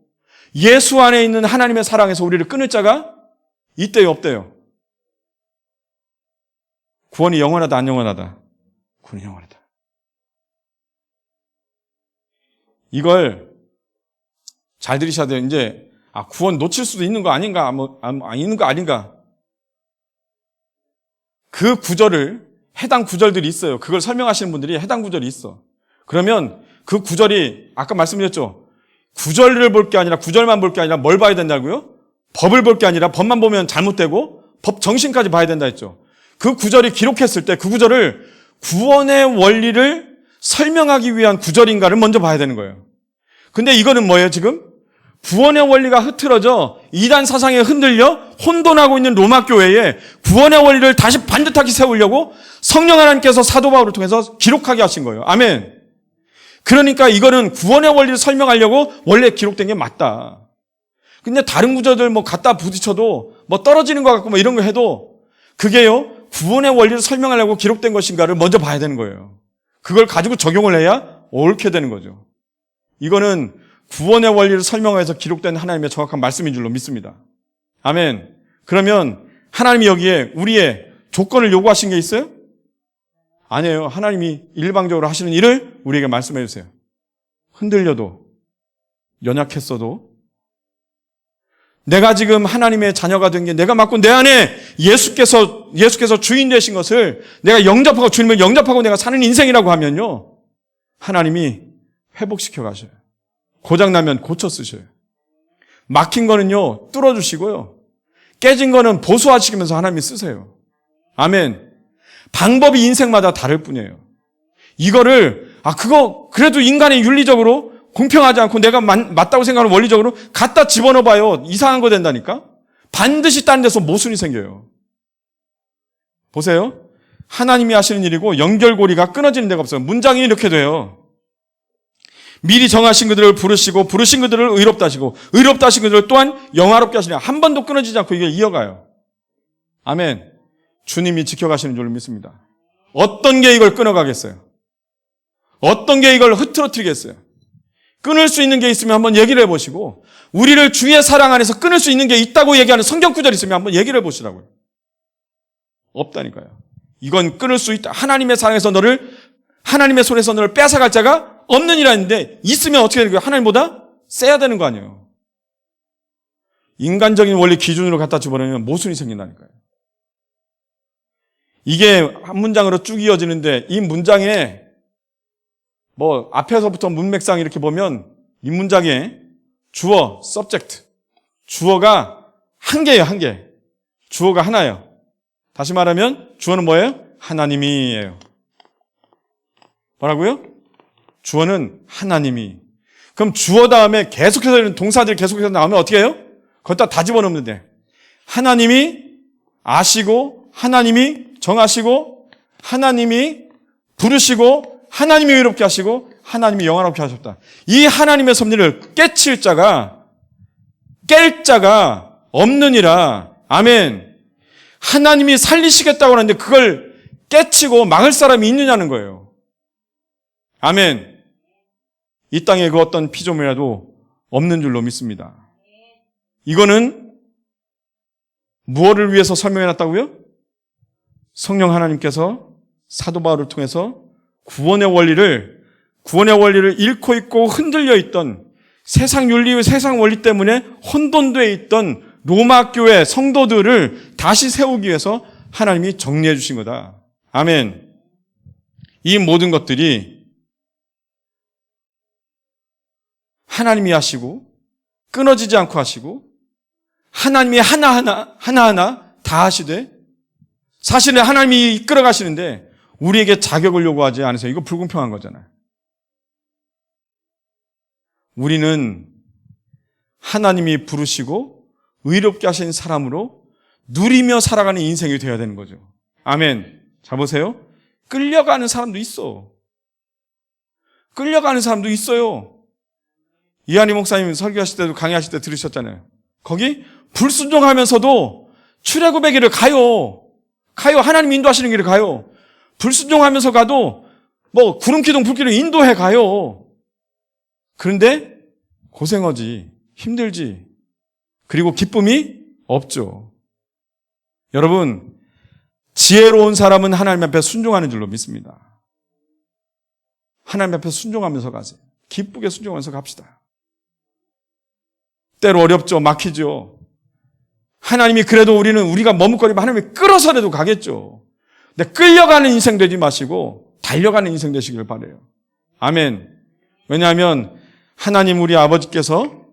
예수 안에 있는 하나님의 사랑에서 우리를 끊을 자가 있대요, 없대요? 구원이 영원하다, 안 영원하다? 구원이 영원하다. 이걸 잘 들으셔야 돼요. 이제 구원 놓칠 수도 있는 거 아닌가? 있는 거 아닌가? 그 구절을 해당 구절들이 있어요. 그걸 설명하시는 분들이 해당 구절이 있어. 그러면 그 구절이 아까 말씀드렸죠. 구절을 볼 게 아니라 구절만 볼 게 아니라 뭘 봐야 된다고요? 법을 볼 게 아니라 법만 보면 잘못되고 법 정신까지 봐야 된다 했죠. 그 구절이 기록했을 때 그 구절을 구원의 원리를 설명하기 위한 구절인가를 먼저 봐야 되는 거예요. 근데 이거는 뭐예요, 지금? 구원의 원리가 흐트러져 이단 사상에 흔들려 혼돈하고 있는 로마 교회에 구원의 원리를 다시 반듯하게 세우려고 성령 하나님께서 사도 바울을 통해서 기록하게 하신 거예요. 아멘. 그러니까 이거는 구원의 원리를 설명하려고 원래 기록된 게 맞다. 근데 다른 구절들 뭐 갖다 부딪혀도 뭐 떨어지는 것 같고 뭐 이런 거 해도 그게요, 구원의 원리를 설명하려고 기록된 것인가를 먼저 봐야 되는 거예요. 그걸 가지고 적용을 해야 옳게 되는 거죠. 이거는 구원의 원리를 설명해서 기록된 하나님의 정확한 말씀인 줄로 믿습니다. 아멘. 그러면 하나님이 여기에 우리의 조건을 요구하신 게 있어요? 아니에요. 하나님이 일방적으로 하시는 일을 우리에게 말씀해 주세요. 흔들려도, 연약했어도, 내가 지금 하나님의 자녀가 된 게 내가 맞고 내 안에 예수께서 주인 되신 것을 내가 영접하고 주님을 영접하고 내가 사는 인생이라고 하면요, 하나님이 회복시켜 가셔요. 고장나면 고쳐 쓰셔요. 막힌 거는요, 뚫어주시고요. 깨진 거는 보수하시면서 하나님이 쓰세요. 아멘. 방법이 인생마다 다를 뿐이에요. 이거를, 그래도 인간의 윤리적으로 공평하지 않고 내가 맞다고 생각하는 원리적으로 갖다 집어넣어봐요. 이상한 거 된다니까? 반드시 다른 데서 모순이 생겨요. 보세요. 하나님이 하시는 일이고 연결고리가 끊어지는 데가 없어요. 문장이 이렇게 돼요. 미리 정하신 그들을 부르시고 부르신 그들을 의롭다 하시고 의롭다 하신 그들을 또한 영화롭게 하시냐. 한 번도 끊어지지 않고 이게 이어가요. 아멘. 주님이 지켜가시는 줄로 믿습니다. 어떤 게 이걸 끊어가겠어요? 어떤 게 이걸 흐트러뜨리겠어요? 끊을 수 있는 게 있으면 한번 얘기를 해보시고, 우리를 주의 사랑 안에서 끊을 수 있는 게 있다고 얘기하는 성경 구절이 있으면 한번 얘기를 해보시라고요. 없다니까요. 이건 끊을 수 있다. 하나님의 사랑에서 하나님의 손에서 너를 뺏어갈 자가 없느니라 했는데, 있으면 어떻게 되는 거예요? 하나님보다 세야 되는 거 아니에요. 인간적인 원리 기준으로 갖다 집어넣으면 모순이 생긴다니까요. 이게 한 문장으로 쭉 이어지는데, 이 문장에 앞에서부터 문맥상 이렇게 보면 이 문장에 주어, subject, 주어가 한 개예요, 한 개. 주어가 하나예요. 다시 말하면 주어는 뭐예요? 하나님이에요. 뭐라고요? 주어는 하나님이. 그럼 주어 다음에 계속해서 이런 동사들이 계속해서 나오면 어떻게 해요? 거기다 다 집어넣으면 돼. 하나님이 아시고, 하나님이 정하시고, 하나님이 부르시고, 하나님이 의롭게 하시고 하나님이 영화롭게 하셨다. 이 하나님의 섭리를 깰 자가 없느니라. 아멘. 하나님이 살리시겠다고 하는데 그걸 깨치고 막을 사람이 있느냐는 거예요. 아멘. 이 땅에 그 어떤 피조물이라도 없는 줄로 믿습니다. 이거는 무엇을 위해서 설명해놨다고요? 성령 하나님께서 사도 바울을 통해서 구원의 원리를 구원의 원리를 잃고 있고 흔들려 있던 세상 윤리, 세상 원리 때문에 혼돈되어 있던 로마 교회 성도들을 다시 세우기 위해서 하나님이 정리해 주신 거다. 아멘. 이 모든 것들이 하나님이 하시고 끊어지지 않고 하시고 하나님이 하나하나 다 하시되 사실은 하나님이 이끌어 가시는데 우리에게 자격을 요구하지 않으세요. 이거 불공평한 거잖아요. 우리는 하나님이 부르시고 의롭게 하신 사람으로 누리며 살아가는 인생이 되어야 되는 거죠. 아멘. 자 보세요. 끌려가는 사람도 있어. 끌려가는 사람도 있어요. 이한희 목사님 설교하실 때도 강의하실 때 들으셨잖아요. 거기 불순종하면서도 출애굽의 길을 가요. 하나님 인도하시는 길을 가요. 불순종하면서 가도 뭐 구름기둥 불길을 인도해 가요. 그런데 고생하지, 힘들지, 그리고 기쁨이 없죠. 여러분, 지혜로운 사람은 하나님 앞에 순종하는 줄로 믿습니다. 하나님 앞에 순종하면서 가세요. 기쁘게 순종하면서 갑시다. 때로 어렵죠. 막히죠. 하나님이 그래도 우리가 머뭇거리면 하나님이 끌어서라도 가겠죠. 근데 끌려가는 인생 되지 마시고 달려가는 인생 되시길 바라요. 아멘. 왜냐하면 하나님 우리 아버지께서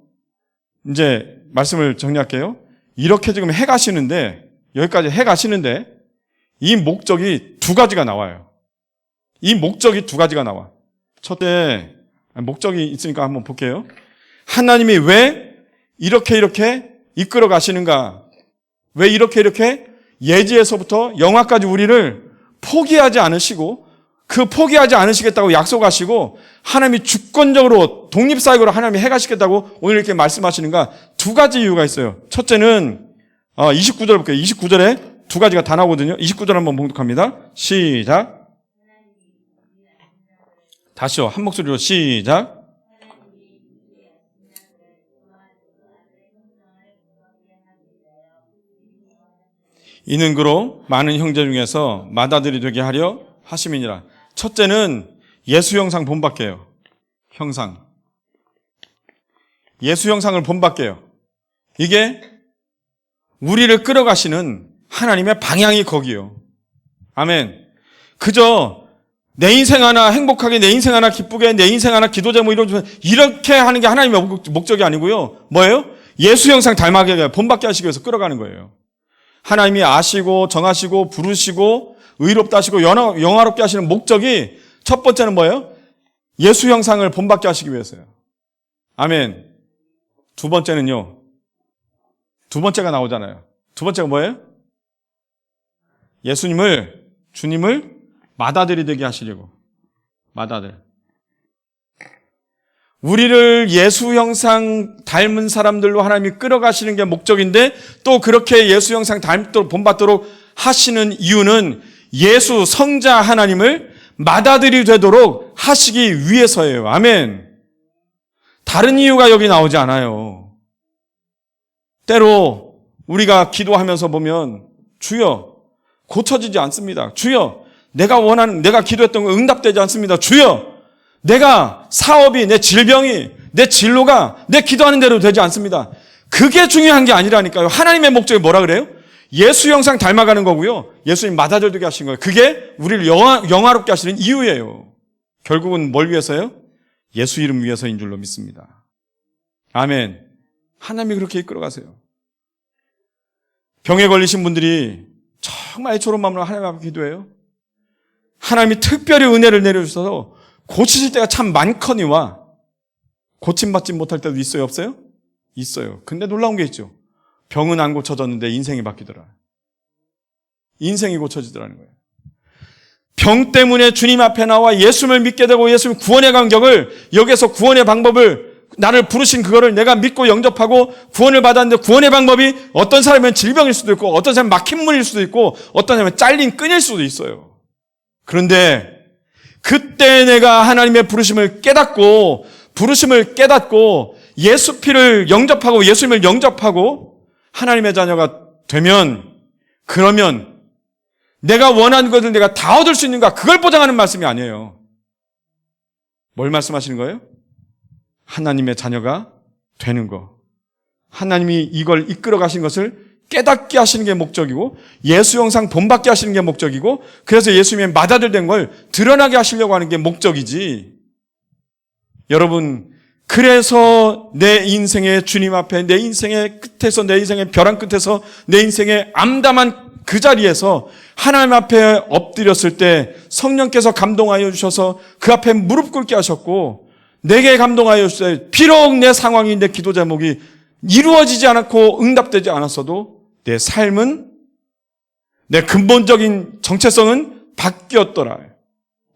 이제 말씀을 정리할게요. 이렇게 지금 해 가시는데 여기까지 해 가시는데 이 목적이 두 가지가 나와요. 이 목적이 두 가지가 나와. 첫째 목적이 있으니까 한번 볼게요. 하나님이 왜 이렇게 이끌어 가시는가? 왜 이렇게 예지에서부터 영화까지 우리를 포기하지 않으시고 그 포기하지 않으시겠다고 약속하시고 하나님이 주권적으로 독립사역으로 하나님이 해가시겠다고 오늘 이렇게 말씀하시는가? 두 가지 이유가 있어요. 첫째는 29절 볼게요. 29절에 두 가지가 다 나오거든요. 29절 한번 봉독합니다. 시작. 다시요. 한 목소리로 시작. 이는 그로 많은 형제 중에서 맏아들이 되게 하려 하심이니라. 첫째는 예수 형상 본받게요. 형상. 예수 형상을 본받게요. 이게 우리를 끌어가시는 하나님의 방향이 거기요. 아멘. 그저 내 인생 하나 행복하게, 내 인생 하나 기쁘게, 내 인생 하나 기도 제목 이렇게 하는 게 하나님의 목적이 아니고요. 뭐예요? 예수 형상 닮아게 본받게 하시기 위해서 끌어가는 거예요. 하나님이 아시고 정하시고 부르시고 의롭다 하시고 영화롭게 하시는 목적이 첫 번째는 뭐예요? 예수 형상을 본받게 하시기 위해서요. 아멘. 두 번째는요. 두 번째가 나오잖아요. 두 번째가 뭐예요? 주님을 맏아들이 되게 하시려고. 맏아들. 우리를 예수 형상 닮은 사람들로 하나님이 끌어가시는 게 목적인데 또 그렇게 예수 형상 닮도록 본받도록 하시는 이유는 예수 성자 하나님을 맏아들이 되도록 하시기 위해서예요. 아멘. 다른 이유가 여기 나오지 않아요. 때로 우리가 기도하면서 보면 주여 고쳐지지 않습니다. 주여 내가 기도했던 거 응답되지 않습니다. 주여 내가 사업이, 내 질병이, 내 진로가 내 기도하는 대로 되지 않습니다. 그게 중요한 게 아니라니까요. 하나님의 목적이 뭐라 그래요? 예수 형상 닮아가는 거고요. 예수님 맏아들 되게 하신 거예요. 그게 우리를 영화롭게 하시는 이유예요. 결국은 뭘 위해서요? 예수 이름 위해서인 줄로 믿습니다. 아멘. 하나님이 그렇게 이끌어가세요. 병에 걸리신 분들이 정말 애처로운 마음으로 하나님 앞에 기도해요. 하나님이 특별히 은혜를 내려주셔서 고치실 때가 참 많거니와 고침받지 못할 때도 있어요, 없어요? 있어요. 근데 놀라운 게 있죠. 병은 안 고쳐졌는데 인생이 바뀌더라. 인생이 고쳐지더라는 거예요. 병 때문에 주님 앞에 나와 예수님을 믿게 되고 예수님 구원의 간격을 여기서 구원의 방법을 나를 부르신 그거를 내가 믿고 영접하고 구원을 받았는데 구원의 방법이 어떤 사람은 질병일 수도 있고 어떤 사람은 막힌 문일 수도 있고 어떤 사람은 잘린 끈일 수도 있어요. 그런데 그때 내가 하나님의 부르심을 깨닫고 예수 피를 영접하고 예수님을 영접하고 하나님의 자녀가 되면 그러면 내가 원하는 것을 내가 다 얻을 수 있는가? 그걸 보장하는 말씀이 아니에요. 뭘 말씀하시는 거예요? 하나님의 자녀가 되는 거. 하나님이 이걸 이끌어 가신 것을 깨닫게 하시는 게 목적이고 예수 형상 본받게 하시는 게 목적이고 그래서 예수님의 맏아들 된 걸 드러나게 하시려고 하는 게 목적이지. 여러분, 그래서 내 인생의 주님 앞에, 내 인생의 끝에서, 내 인생의 벼랑 끝에서, 내 인생의 암담한 그 자리에서 하나님 앞에 엎드렸을 때 성령께서 감동하여 주셔서 그 앞에 무릎 꿇게 하셨고 내게 감동하여 주셔서 비록 내 상황이, 내 기도 제목이 이루어지지 않았고 응답되지 않았어도 내 삶은, 내 근본적인 정체성은 바뀌었더라.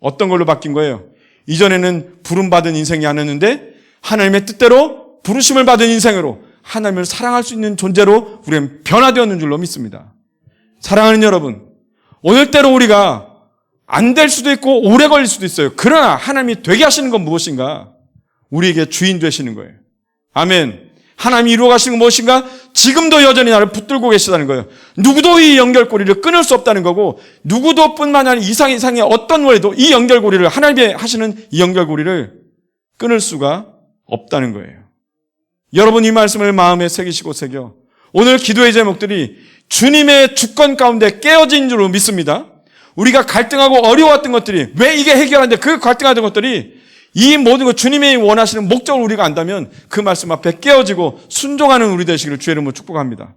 어떤 걸로 바뀐 거예요? 이전에는 부름받은 인생이 아니었는데 하나님의 뜻대로 부르심을 받은 인생으로 하나님을 사랑할 수 있는 존재로 우리는 변화되었는 줄로 믿습니다. 사랑하는 여러분, 오늘대로 우리가 안 될 수도 있고 오래 걸릴 수도 있어요. 그러나 하나님이 되게 하시는 건 무엇인가? 우리에게 주인 되시는 거예요. 아멘. 하나님이 이루어 가시는 건 무엇인가? 지금도 여전히 나를 붙들고 계시다는 거예요. 누구도 이 연결고리를 끊을 수 없다는 거고 누구도 뿐만 아니라 이상의 어떤 원리도 이 연결고리를, 하나님이 하시는 이 연결고리를 끊을 수가 없다는 거예요. 여러분, 이 말씀을 마음에 새기시고 새겨 오늘 기도의 제목들이 주님의 주권 가운데 깨어진 줄로 믿습니다. 우리가 갈등하고 어려웠던 것들이, 왜 이게 해결하는데 그 갈등하던 것들이 이 모든 것 주님이 원하시는 목적을 우리가 안다면 그 말씀 앞에 깨어지고 순종하는 우리 되시기를 주의 이름으로 축복합니다.